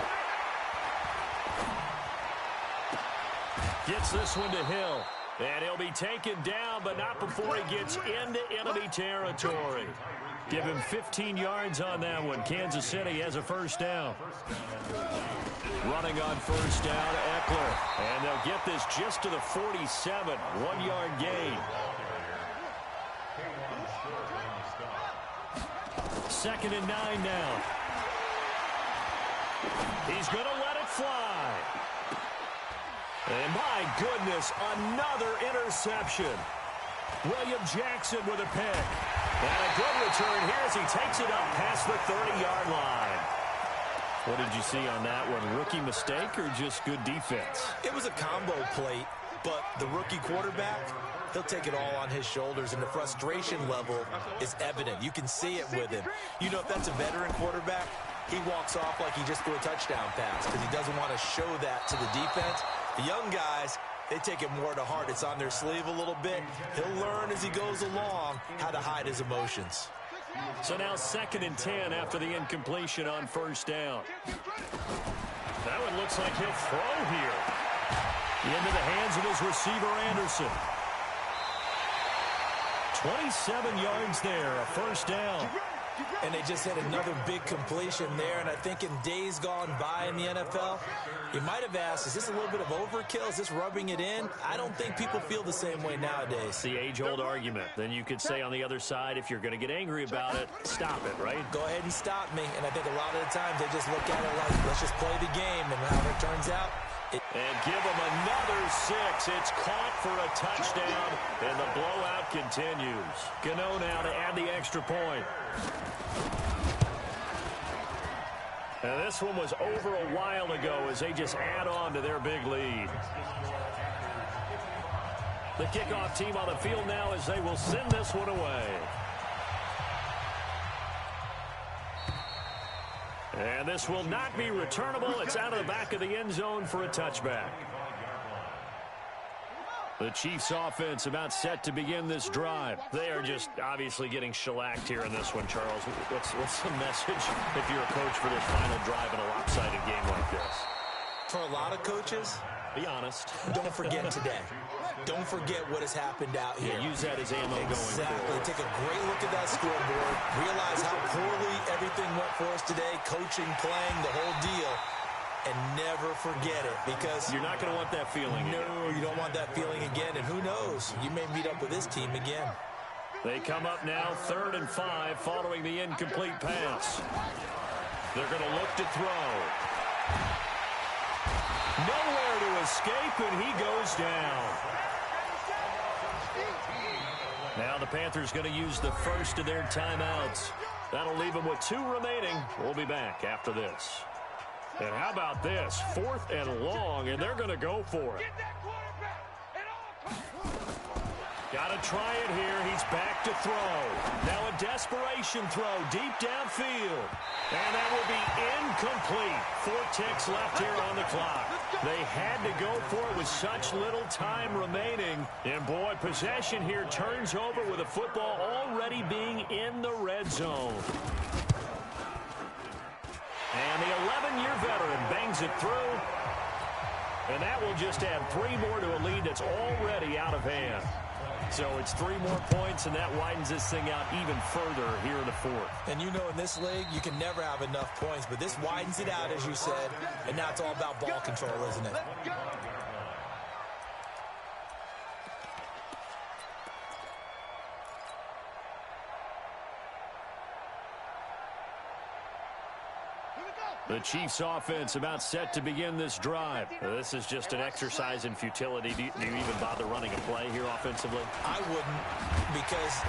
Gets this one to Hill. And he'll be taken down, but not before he gets into enemy territory. Give him 15 yards on that one. Kansas City has a first down. Running on first down, Eckler. And they'll get this just to the 47. 1-yard gain. Second and 9 now. He's going to let it fly. And my goodness, another interception. William Jackson with a pick. And a good return here as he takes it up past the 30-yard line. What did you see on that one? Rookie mistake or just good defense? It was a combo plate, but the rookie quarterback, he'll take it all on his shoulders, and the frustration level is evident. You can see it with him. You know, if that's a veteran quarterback, he walks off like he just threw a touchdown pass because he doesn't want to show that to the defense. The young guys, they take it more to heart. It's on their sleeve a little bit. He'll learn as he goes along how to hide his emotions. So now 2nd and 10 after the incompletion on first down. That one looks like he'll throw here. Into the hands of his receiver, Anderson. 27 yards there, a first down. And they just had another big completion there. And I think in days gone by in the NFL, you might have asked, is this a little bit of overkill? Is this rubbing it in? I don't think people feel the same way nowadays. The age-old argument. Then you could say on the other side, if you're going to get angry about it, stop it, right? Go ahead and stop me. And I think a lot of the times they just look at it like, let's just play the game. And however it turns out, and give him another 6. It's caught for a touchdown, and the blowout continues. Gano now to add the extra point. And this one was over a while ago as they just add on to their big lead. The kickoff team on the field now as they will send this one away. And this will not be returnable. It's out of the back of the end zone for a touchback. The Chiefs offense about set to begin this drive. They are just obviously getting shellacked here in this one, Charles. What's the message if you're a coach for this final drive in a lopsided game like this? For a lot of coaches, be honest. Don't forget today. Don't forget what has happened out here. Yeah, use that as ammo going forward. Take a great look at that scoreboard. Realize how poorly everything went for us today. Coaching, playing, the whole deal. And never forget it, because you're not going to want that feeling again. No, you don't want that feeling again. And who knows? You may meet up with this team again. They come up now 3rd and 5 following the incomplete pass. They're going to look to throw. Nowhere to escape, and he goes down. Now the Panthers going to use the first of their timeouts. That'll leave them with 2 remaining. We'll be back after this. And how about this? 4th and long, and they're going to go for it. Got to try it here. He's back to throw. Now a desperation throw deep downfield. And that will be incomplete. 4 ticks left here on the clock. They had to go for it with such little time remaining. And boy, possession here turns over with the football already being in the red zone. And the 11-year veteran bangs it through. And that will just add 3 more to a lead that's already out of hand. So it's 3 more points, and that widens this thing out even further here in the 4th. And you know in this league, you can never have enough points. But this widens it out, as you said. And now it's all about ball control, isn't it? The Chiefs offense about set to begin this drive. This is just an exercise in futility. Do you even bother running a play here offensively? I wouldn't, because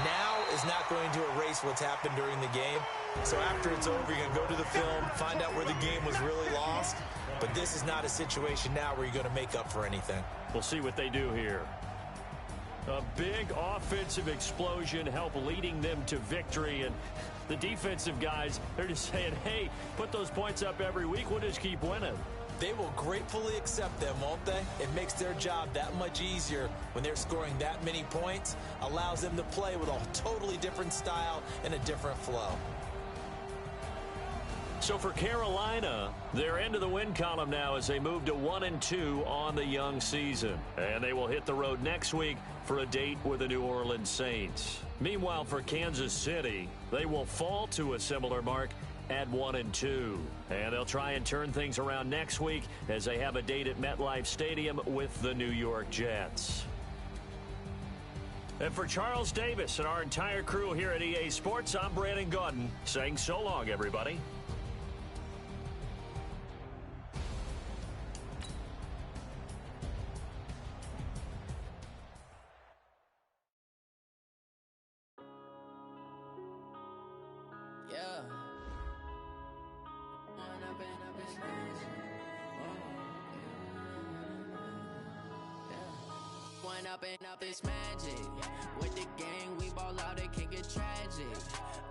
now is not going to erase what's happened during the game. So after it's over, you're going to go to the film, find out where the game was really lost. But this is not a situation now where you're going to make up for anything. We'll see what they do here. A big offensive explosion help leading them to victory. And the defensive guys, they're just saying, hey, put those points up every week. We'll just keep winning. They will gratefully accept them, won't they? It makes their job that much easier when they're scoring that many points. Allows them to play with a totally different style and a different flow. So for Carolina, they're into the win column now as they move to 1-2 on the young season. And they will hit the road next week for a date with the New Orleans Saints. Meanwhile, for Kansas City, they will fall to a similar mark at 1-2. And they'll try and turn things around next week as they have a date at MetLife Stadium with the New York Jets. And for Charles Davis and our entire crew here at EA Sports, I'm Brandon Gaudin saying so long, everybody. Up this magic. With the gang, we ball out, it can get tragic.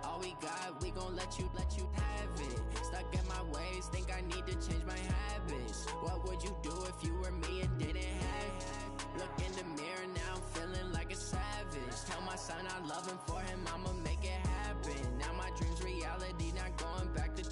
All we got, we gon' let you have it. Stuck in my ways, think I need to change my habits. What would you do if you were me and didn't have it? Look in the mirror, now I'm feeling like a savage. Tell my son I love him, for him I'ma make it happen. Now my dream's reality, not going back to.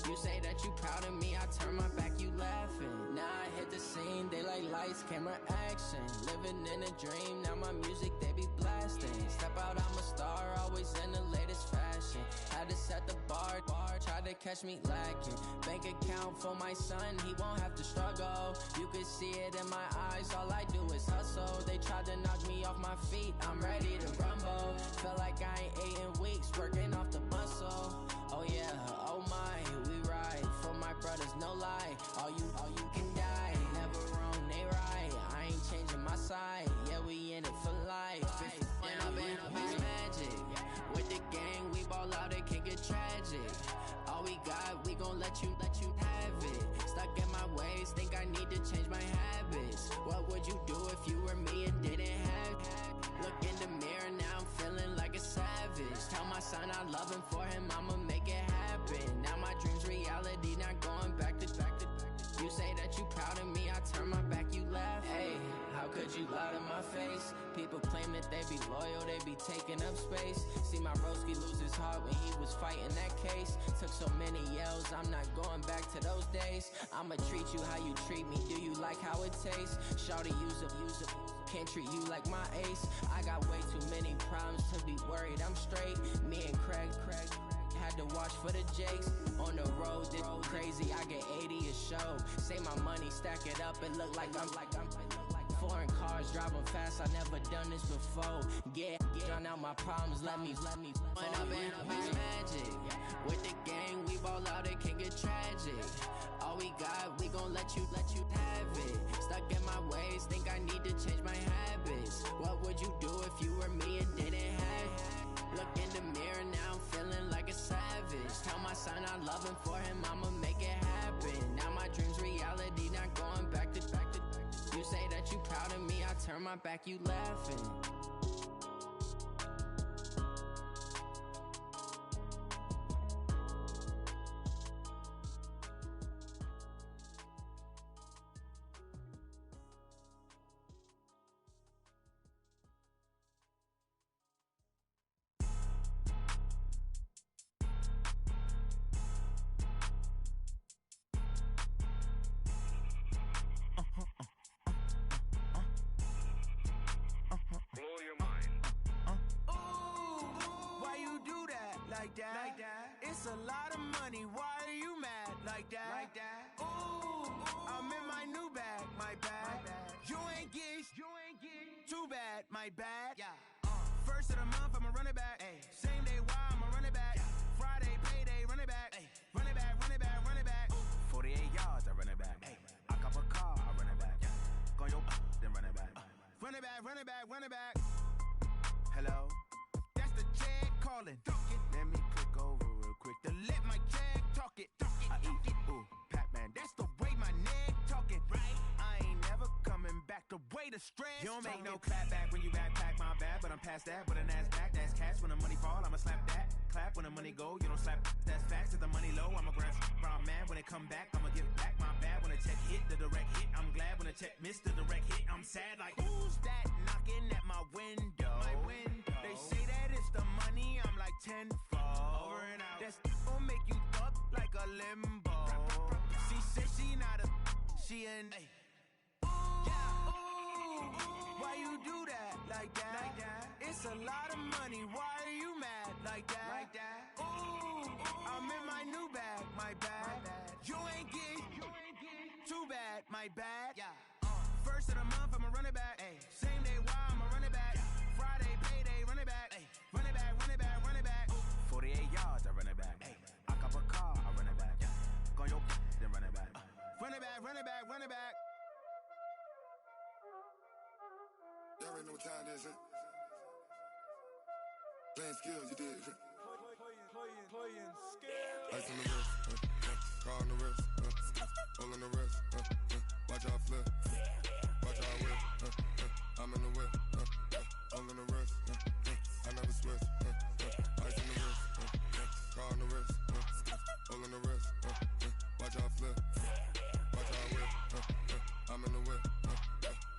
You say that you proud of me, I turn my back, you laughing. Now I hit the scene, they like lights, camera, action. Living in a dream, now my music, they be blasting. Step out, I'm a star, always in the latest fashion. Had to set the bar, try to catch me lacking. Bank account for my son, he won't have to struggle. You can see it in my eyes, all I do is hustle. They tried to knock me off my feet, I'm ready to rumble. Feel like I ain't ate in weeks, working off the muscle. Oh yeah, oh my, we ride for my brothers, no lie. All you can die, never wrong, they right. I ain't changing my side, yeah, we in it for life. It's magic. With the gang, we ball out, it can get tragic. All we got, we gon' let you have it. Stuck in my ways, think I need to change my habits. What would you do if you were me and didn't have it? Look in the mirror, now I'm feeling like a savage. Tell my son I love him, for him I'ma make it happen. Now my dream's reality, not going back to. You say that you proud of me, I turn my back, you laugh. Hey, how could you lie to my face? People claim that they be loyal, they be taking up space. See my broski lose his heart when he was fighting that case. Took so many yells, I'm not going back to those days. I'ma treat you how you treat me, do you like how it tastes? Shawty, use up, can't treat you like my ace. I got way too many problems to be worried, I'm straight. Me and Craig had to watch for the Jakes. On the road, this crazy, I get 80 a show. Say my money, stack it up, it look like I'm foreign cars, driving fast, I never done this before. Yeah, drown out my problems, let me When up it's magic. With the gang, we ball out, it can get tragic. All we got, we gon' let you have it. Stuck in my ways, think I need to change my habits. What would you do if you were me and didn't have it? Look in the mirror, now I'm feeling like a savage. Tell my son I love him, for him I'ma make it happen. Now my dream's reality, not going back to. You say that you proud of me, I turn my back, you laughing. Like that. It's a lot of money. Why are you mad like that? Ooh, I'm in my new bag. My bad. You ain't get too bad. My bad. Yeah. First of the month, I'ma run it back. Ay. Same day, why I'ma run it back. Yeah. Friday, payday, run it back. Ay. Run it back, run it back, run it back. Ooh. 48 yards, I run it back. Ay. I cop a car, I run it back. Yeah. Go your then run it back. Run it back, run it back, run it back. Hello? That's the check calling. Let me click over real quick to let my check talk it. I eat it, ooh, Pac-Man. That's the way my neck talking. Right? I ain't never coming back. The way the stress. You don't make no clap back when you backpack, my bad. But I'm past that with a NASDAQ. That's cash. When the money fall, I'ma slap that. Clap when the money go. You don't slap. That's facts. If the money low, I'ma grab brown man. When it come back, I'ma give back my bad. When the check hit, the direct hit. I'm glad when the check missed the direct hit. I'm sad like who's that knocking at my window? My window. They say that it's the money. I'm like tenfold. Over and out. That's gon' make you up like a limbo. She said she not a, she an A. Why you do that like that? It's a lot of money. Why are you mad like that? Ooh, I'm in my new bag, my bad. You ain't get too bad, my bad. First of the month, I'ma run it back. Same day, why I'ma run it back. Friday, payday, run it back. Run it back, run it back, run it back. 48 yards, I run it back. I cop a car, I run it back. Go on your then run it back. Run it back, run it back, run it back. Y'all already know what time it is, huh? Playing skills, you did. Playing skills. Ice on the wrist, car on the wrist, all on the wrist, watch out flip, watch out whip, I'm in the whip, all on the wrist, I never switch, ice on the wrist, car on the wrist, all on the wrist, watch out flip, watch out whip, I'm in the whip,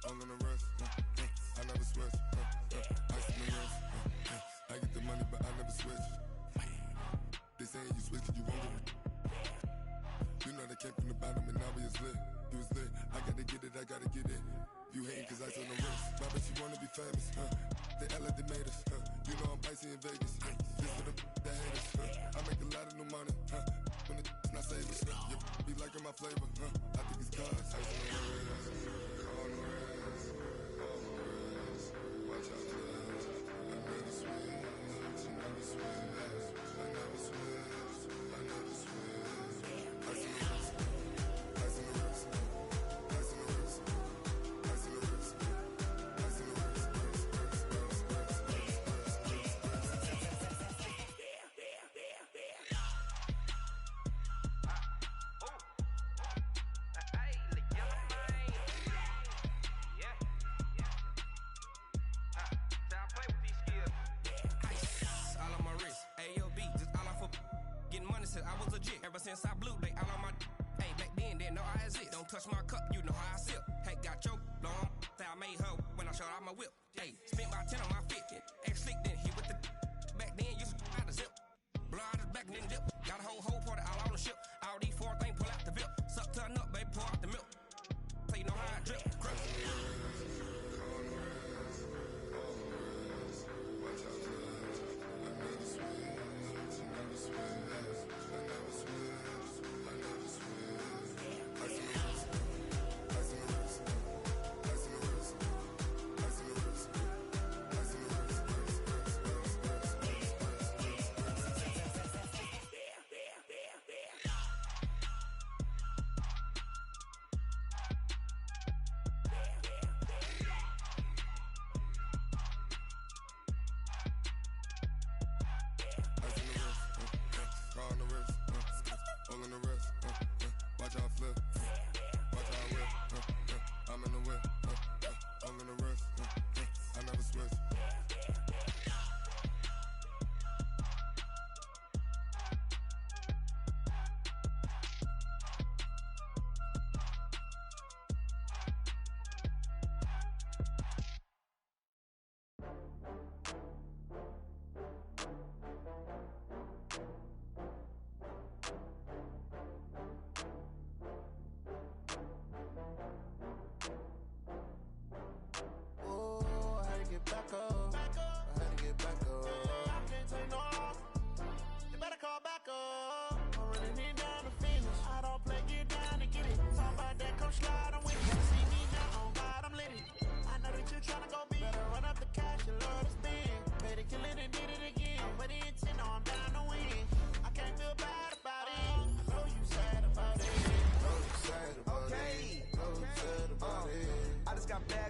all on the wrist, I never switch, ice on the wrist, I get the money but I never switch. They saying you switch 'cause you won't get it. You know they came from the bottom and now we is lit. You was lit, I gotta get it, I gotta get it. You hating 'cause I on the wrist. My bitch, you wanna be famous, They LA, they made us, You know I'm icy in Vegas, This for the that hate us, I make a lot of new money, When it's not savings, You be liking my flavor, I think it's cause ice on the wrist, on the wrist, on the wrist. Watch out, cuz I never switch, I never switch. I never switch, I never switch. Ice on the wrist, ice on the wrist, ice on the wrist, ice on the wrist, ice on the wrist, I was legit. Ever since I blew, they all on my hey, back then, didn't know I exist. Don't touch my cup, you know how I sip. Hey, got your long, I made her when I showed out my whip. Hey, spent about 10 on my 50. Ex-slick, then hit with the back then, used to out the zip. Blow out his back, then dip. Got a whole party all on the ship. All these four things, pull out the VIP. Suck to a nut, baby, pour out the milk. So you know how I drip. Crap.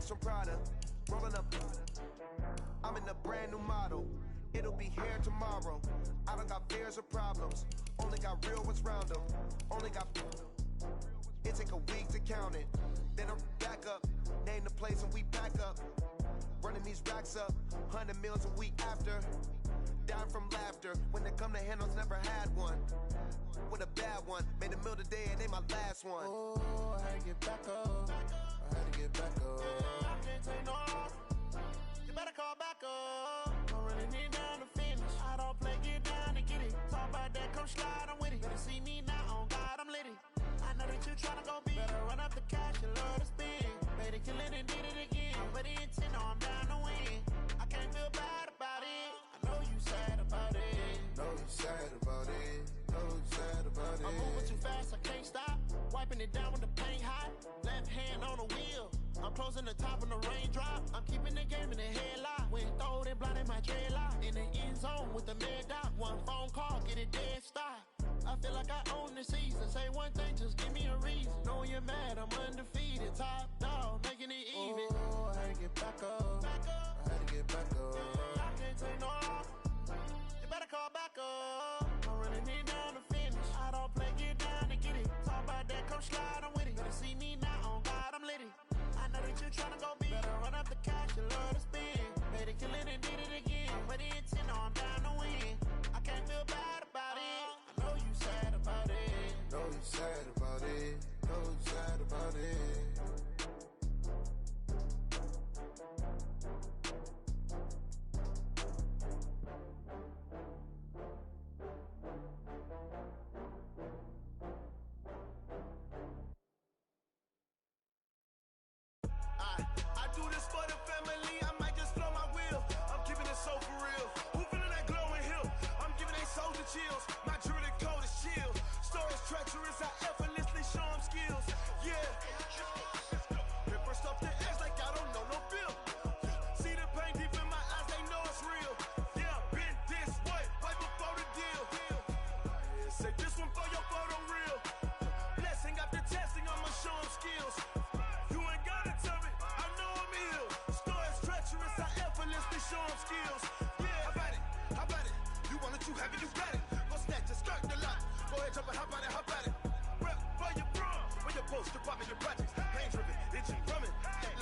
From Prada, rolling up. I'm in a brand new model. It'll be here tomorrow. I don't got fears or problems. Only got real ones round them. Only got. It take a week to count it. Then I'm back up. Name the place and we pack up. Running these racks up. 100 meals a week after. Down from laughter. When they come to handles, never had one. With a bad one. Made a meal today and they my last one. Oh, I had to get back up. I had to get back up. I can't take no loss. You better call back up. I'm running it down to finish. I don't play, get down to get it. Talk about that, come slide, I'm with it. Better see me now on that you tryna go be. Better run up the cash and love to spend. Better kill it and did it again. But the intent, no, I'm down to win. I can't feel bad about it. I know you sad about it. Know you sad about it. Know you sad about it. I'm moving too fast, I can't stop. Wiping it down with the paint hot. Left hand on the wheel. I'm closing the top when the raindrop. I'm keeping the game in the headlock. When throwed and blinded my dreadlock. In the end zone with the mad dot. One phone call, get it dead stop. I feel like I own the season. Say one thing, just give me a reason. Knowing you're mad, I'm undefeated. Top dog, making it even. Oh, I had to get back up. I had to get back up. I can't take no loss. You better call back up. I'm running it down to finish. I don't play, get down to get it. Talk about that, come slide, I'm with it. Better see me now, on God, I'm lit it. I know that you tryna go be. Better run up the cash and love to spend. Better kill it and did it again. But the intent, no, I'm down to win. I can't feel bad about it. I know you sad about it. Know you sad about it. Know you sad about it. I do this for the family, I might just blow my wheel. I'm keeping it so for real. Who feeling that glowing hill? I'm giving they soldier chills. My jewelry code is chill. Stories treacherous, I effortlessly show them skills. Yeah. Hit first off the edge like I don't know no feel. See the pain deep in my eyes, they know it's real. Yeah, been this way, right before the deal. Say this one for your photo real. Blessing after testing, I'ma show them skills. You ain't gotta tell me, I know I'm ill. Stories treacherous, I effortlessly show them skills. Yeah, how about it? How about it? You want it, you have it, you got it. Go snatch it, skirt the lot. Go ahead, jump it, how about it, how about it? Rep for your bro, for your poster, popping your projects. Pain driven, itching, drumming.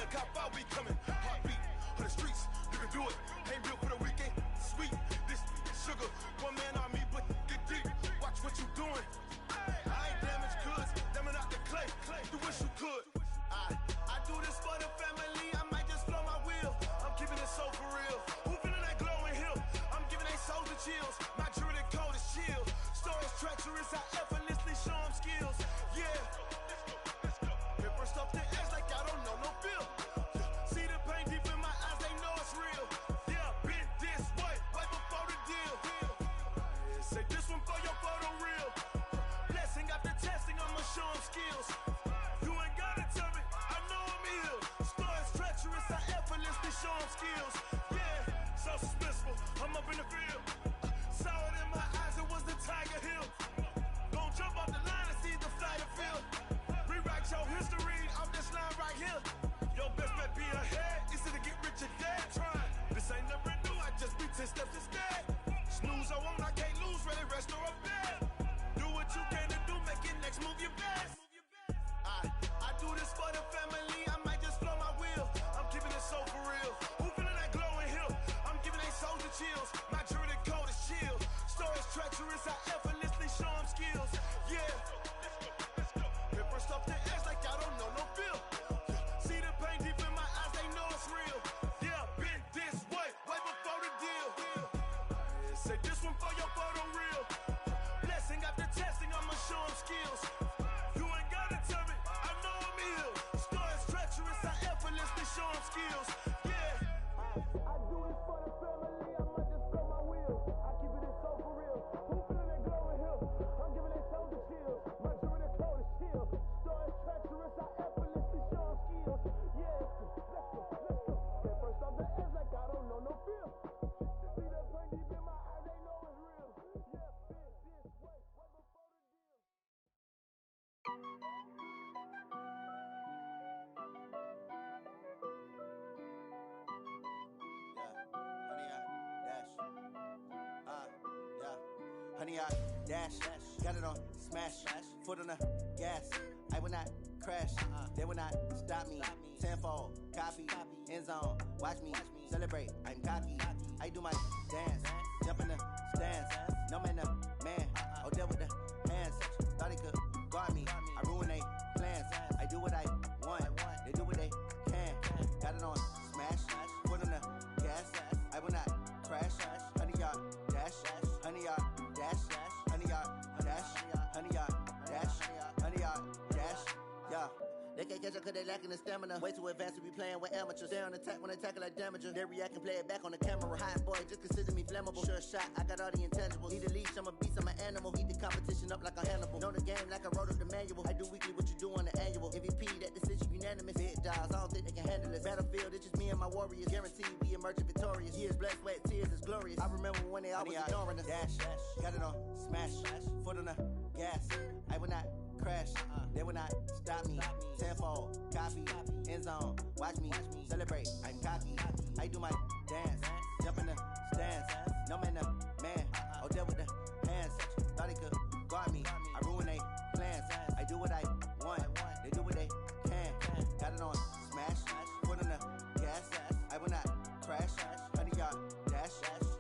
Look how far we coming. Heartbeat for the streets, you can do it. Ain't real for the weekend, sweet. This sugar, one man army, but get deep. Watch what you doing. I ain't damaged goods, damn out the clay. You wish you could. I do this for the family, I might just blow my wheel. I'm keeping it so for real. Who feeling that glowing hill? I'm giving they soldier chills. My jewelry code is chill. Stories treacherous, I effortlessly show them skills. Yeah. Hit first off the edge like I don't know no feel. See the pain deep in my eyes, they know it's real. Yeah, been this way, right before the deal. Say this one for your photo real. Blessing after testing, I'ma show them skills. You ain't gotta tell me, I know I'm ill. Stories treacherous, I effortlessly show them skills. Yeah, so suspenseful, I'm up in the field. Saw it in my eyes, it was the Tiger Hill. Gon' jump off the line and see the flight of field. Rewrite your history off this line right here. Your best bet be ahead, easy to get rich or dead. Trying, this ain't never new, I just be 10 steps instead. Snooze I won't, I can't lose, ready, rest or up bed. Do what you can to do, make it next move your best. I do this for the family, I might just blow my wheel. I'm keeping it so for real. Who feeling that glowing hill? I'm giving they soldier chills. My jewelry code is chill. Stories treacherous, I effortlessly show them skills. Yeah. Hit first off the edge like I don't know no feel. See the pain deep in my eyes, they know it's real. Yeah, been this way, right before the deal. Say this one for your photo real. Blessing after testing, I'ma show them skills. You ain't gotta tell me, I know I'm ill. Stories treacherous, I effortlessly show them skills. Yeah. I do this for the family, I might just blow my wheel. I keep it so for real. Who feeling that glowing hill? I'm giving they soldier chills. My jewelry code is chill. Stories treacherous, I effortlessly show them skills. Yeah, let's go. Get first off the edge like I don't know no feel. See that pain deep in my eyes, they know it's real. Yeah, been this way, right before the deal. Honey, I dash, got it on smash, foot on the gas. I will not crash, they will not stop me. Tenfold, copy, end zone, watch me celebrate. I'm cocky, I do my dance, jump in the stands. No man, the man, oh deal with the hands. Thought he could guard me, I ruin they plans. I do what I want, they do what they can. Got it on smash, foot on the gas. I will not crash, honey, y'all dash, honey, y'all dash, honey, y'all dash, honey, y'all dash, honey, y'all dash. They can't catch up cause they lacking the stamina. Way too advanced to be playing with amateurs. They on attack when they tackle like damager. They react and play it back on the camera. Hot boy, just consider me flammable. Sure shot, I got all the intangibles. Need a leash, I'm a beast, I'm an animal. Heat the competition up like a Hannibal. Know the game like I wrote up the manual. I do weekly what you do on the annual. MVP, that decision unanimous. Big dials, I don't think they can handle it. Battlefield, it's just me and my warriors. Guaranteed we emerging victorious. Years, blood, sweat, tears is glorious. I remember when they always ignoring us. Dash, got it on, smash, foot on the gas. I will not crash, they will not stop me. Tenfold, copy, end zone, watch me celebrate. I'm cocky, I do my dance, jump in the stands. No man, man, oh there with the hands. Thought he could guard me, I ruin they plans. I do what I want, they do what they can. Got it on, smash, foot on the gas. I will not crash, 100-yard dash,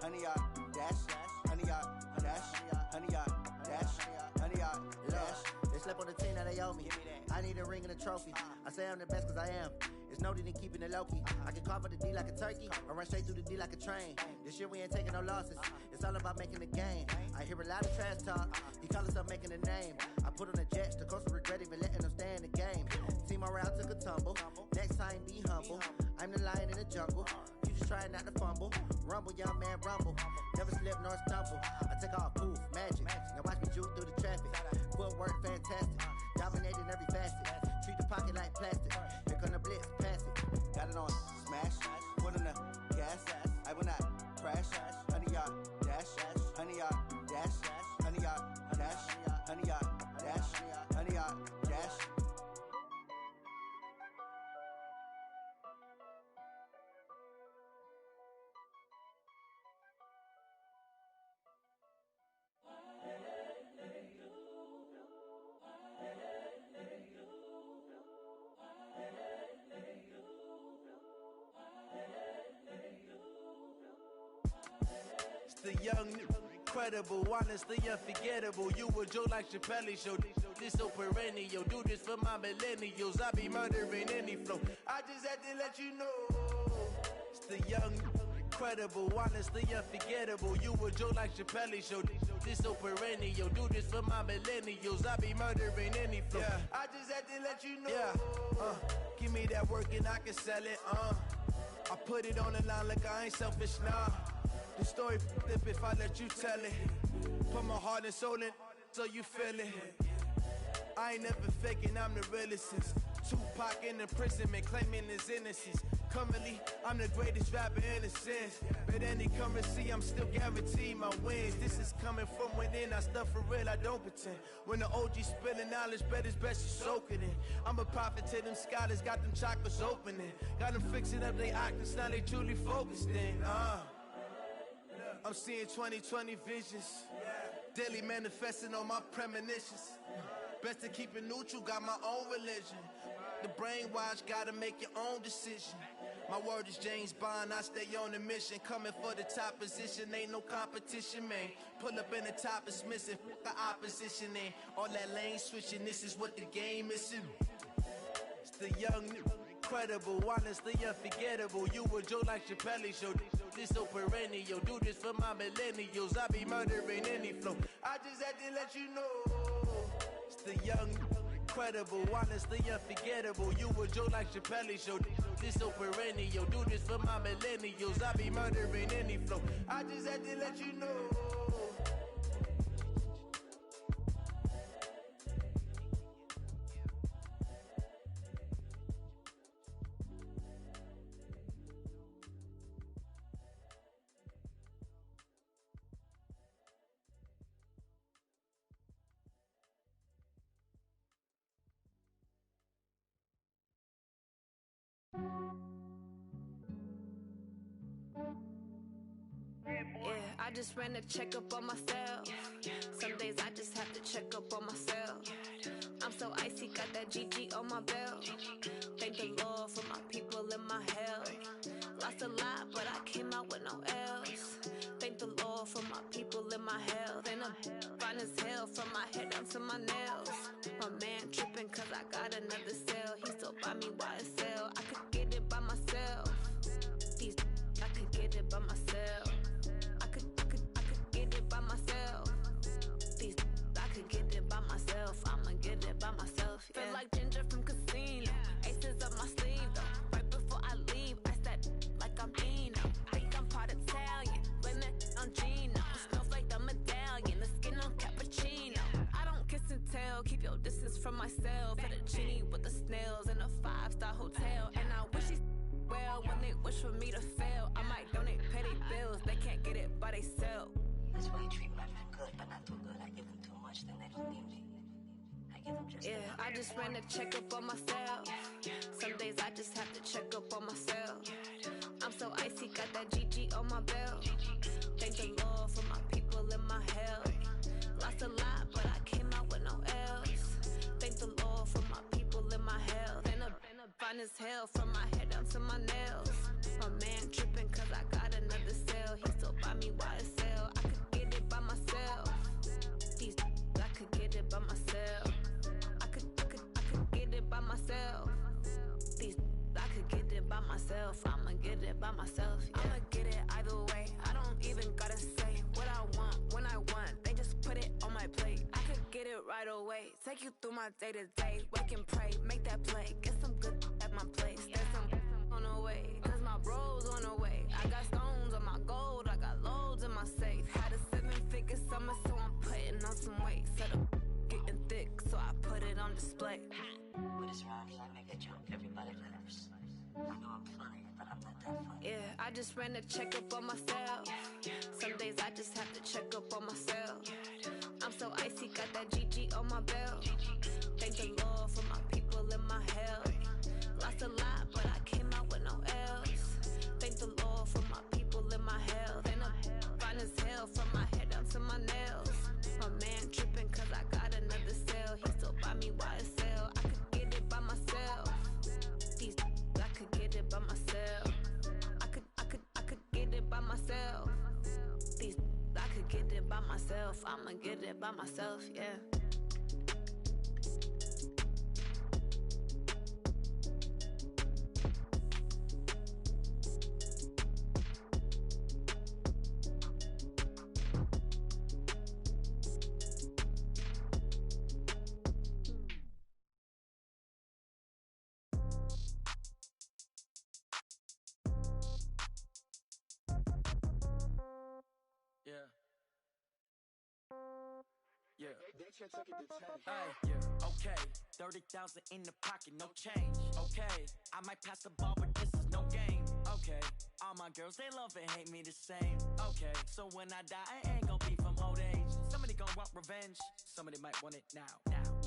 100-yard dash, 100-yard dash, 100-yard dash, 100-yard dash. They slept on the team that they owe me. I need a ring and a trophy. I say I'm the best cause I am. It's noted in keeping it low-key. I can carve up the D like a turkey or run straight through the D like a train. This year we ain't taking no losses. It's all about making the game. I hear a lot of trash talk. He call himself making a name. I put on the Jets. The coach regret even letting them stay in the game. Team morale took a tumble. Next time be humble. I'm the lion in the jungle. You just trying not to fumble. Rumble, young man, rumble. Never slip nor stumble. I take off, poof, magic. Now watch me juke through the traffic. Footwork fantastic. Dominating every facet. Treat the pocket like plastic. Here come the blitz, pass it. Got it on, smash. Put on the gas. I will not crash. 100-yard dash. 100-yard dash. 100-yard dash. 100-yard dash. 100-yard dash. The young, incredible, honestly unforgettable. You a joke like Chappelle show. This so perennial. Do this for my millennials. I be murdering any flow. I just had to let you know. It's the young, incredible, honestly unforgettable. You a joke like Chappelle show. This so perennial. Do this for my millennials. I be murdering any flow. Yeah. I just had to let you know. Yeah. Give me that work and I can sell it. I put it on the line like I ain't selfish, nah. The story flip if I let you tell it. Put my heart and soul in so you feel it. I ain't never faking, I'm the realest since Tupac in imprisonment, claiming his innocence. Currently, I'm the greatest rapper in a sense. But any currency, I'm still guaranteed my wins. This is coming from within, I stuff for real, I don't pretend. When the OG spilling knowledge, bet it's best you soak it in. I'm a prophet to them scholars, got them chakras opening. Got them fixing up their octaves, now they truly focused in. I'm seeing 2020 visions. Daily manifesting on my premonitions. Best to keep it neutral, got my own religion. The brainwash, gotta make your own decision. My word is James Bond, I stay on a mission. Coming for the top position, ain't no competition, man. Pull up in the top is missing, the opposition ain't. All that lane switching, this is what the game is. It's the young, incredible, honestly unforgettable. You a joke like Chappelle show. This so perennial. Do this for my millennials. I be murdering any flow. I just had to let you know. It's the young, incredible, honestly unforgettable. You a joke like Chappelle show. This so perennial. Do this for my millennials. I be murdering any flow. I just had to let you know. I just ran a checkup on myself. Some days I just have to check up on myself. I'm so icy, got that GG on my belt. Thank the Lord for my people and my health. Lost a lot, but I came out with no else. Thank the Lord for my people and my health. And I'm fine as hell from my head down to my nails. My man tripping cause I got another cell. He still buy me YSL. I could get it by myself. I could get it by myself. I could get it by myself. I could get it by myself. I'ma get it by myself. Yeah. Feel like Ginger from Casino. That's why I treat my men good, but not too good. I give them too much, then they don't need me. I give them just enough. I just ran a checkup on myself. Some days I just have to check up on myself. I'm so icy, got that GG on my belt. Thank the Lord for my people in my health. Lost a lot, but I came out with no else. Thank the Lord for my people in my health. And I'm fine as hell from my head down to my nails. My man tripping cause I got another cell. He still buy me YSL. I could get it by myself. These I could get it by myself. I could get it by myself. These I could get it by myself. I'ma get it by myself. Yeah. I'ma get it either way. I don't even gotta say what I want when I want. They just put it on my plate. I could get it right away. Take you through my day to day. Wake and pray, make that play. Get some good at my place. There's some on the way. Cause my bros on the way. I got stones on my gold. I got loads in my safe. Had a 7-figure summer, so I'm putting on some weight. Set up getting thick, so I put it on display. With this rhymes, I make a jump. Everybody laughs. I know I'm funny, but I'm not that funny. Yeah, I just ran a checkup on myself. Some days I just have to check up on myself. I'm so icy, got that GG on my belt. Thank the Lord for my people in my health. Lost a lot, but I came out with no else. Thank the Lord for my people in my health. And I'm fine as hell from my head down to my nails. My man tripping cause I got another cell. He still buy me YSL. I could get it by myself. These I could get it by myself. I could get it by myself. These I could get it by myself. I'ma get it by myself, yeah. Hey, okay, 30,000 in the pocket, no change. Okay, I might pass the ball, but this is no game. Okay, all my girls, they love and hate me the same. Okay, so when I die, I ain't gon' be from old age. Somebody gon' want revenge, somebody might want it now.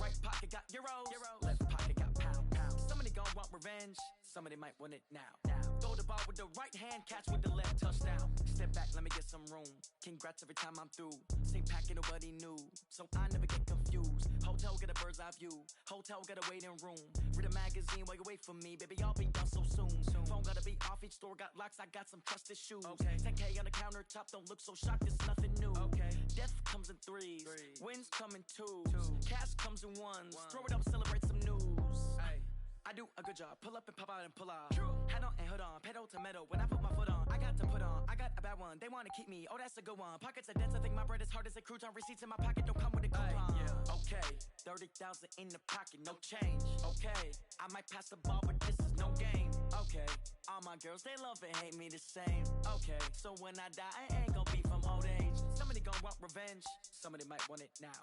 Right pocket got euros, left pocket got pound. Somebody gon' want revenge, somebody might want it now. Throw the ball with the right hand, catch with the left, touchdown. Step back, let me get some room. Congrats every time I'm through. Same packet, nobody knew, so I never get confused. Hotel get a bird's eye view. Hotel got a waiting room. Read a magazine while you wait for me, baby. I'll be done so soon. Phone gotta be off. Each store got locks. I got some trusted shoes. 10K on the countertop. Don't look so shocked. It's nothing new. Death comes in threes. Wins come in twos. Cash comes in ones. Throw it up, celebrate some news. I do a good job. Pull up and pop out and pull out. Hat on and hood on. Pedal to metal. When I put my foot on, I got to put on. I got a bad one. They want to keep me. Oh, that's a good one. Pockets are dense. I think my bread is hard as a crouton. Receipts in my pocket don't come with a coupon. Okay, 30,000 in the pocket, no change. Okay, I might pass the ball, but this is no game. Okay, all my girls, they love and hate me the same. Okay, so when I die, I ain't gon' be from old age. Somebody gon' want revenge. Somebody might want it now.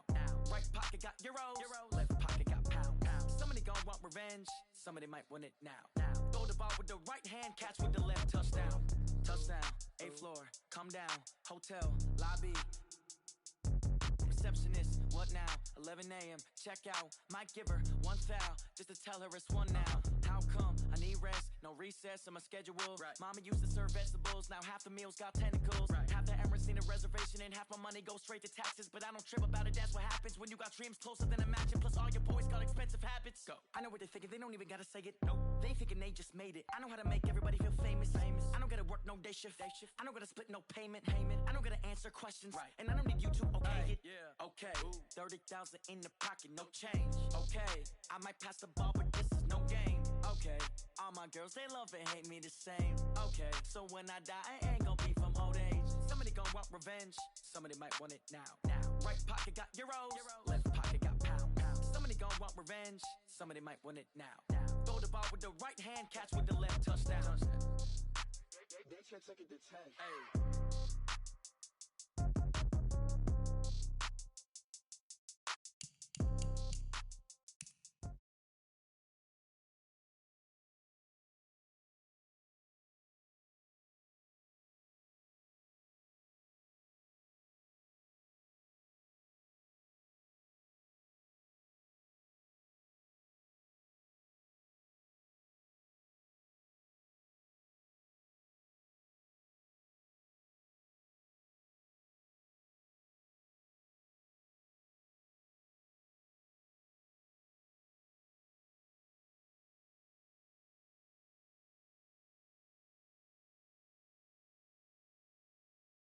Right pocket got euros. Left pocket got pound. Somebody gon' want revenge. Somebody might want it now. Throw the ball with the right hand, catch with the left, touchdown. Touchdown, 8th floor, come down, hotel, lobby. Receptionist, what now? 11 a.m., check out. Might give her one foul, just to tell her it's one now. How come? I need rest, no recess in my schedule. Mama used to serve vegetables, now half the meals got tentacles. Half the Emirates need a reservation and half my money goes straight to taxes. But I don't trip about it, that's what happens when you got dreams closer than a mansion. Plus all your boys got expensive habits. Go. I know what they're thinking, they don't even gotta say it. Nope. They thinking they just made it. I know how to make everybody feel famous. I don't gotta work no day shift. I don't gotta split no payment. I don't gotta answer questions. And I don't need you to okay it. Okay, 30,000 in the pocket, no change. Okay, I might pass the ball, but this is no game. Okay, all my girls, they love and hate me the same. Okay, so when I die, I ain't gon' be from old age. Somebody gon' want revenge, somebody might want it now. Right pocket got euros, left pocket got pound. Somebody gon' want revenge, somebody might want it now. Throw the ball with the right hand, catch with the left, touchdown. They can't take it to 10.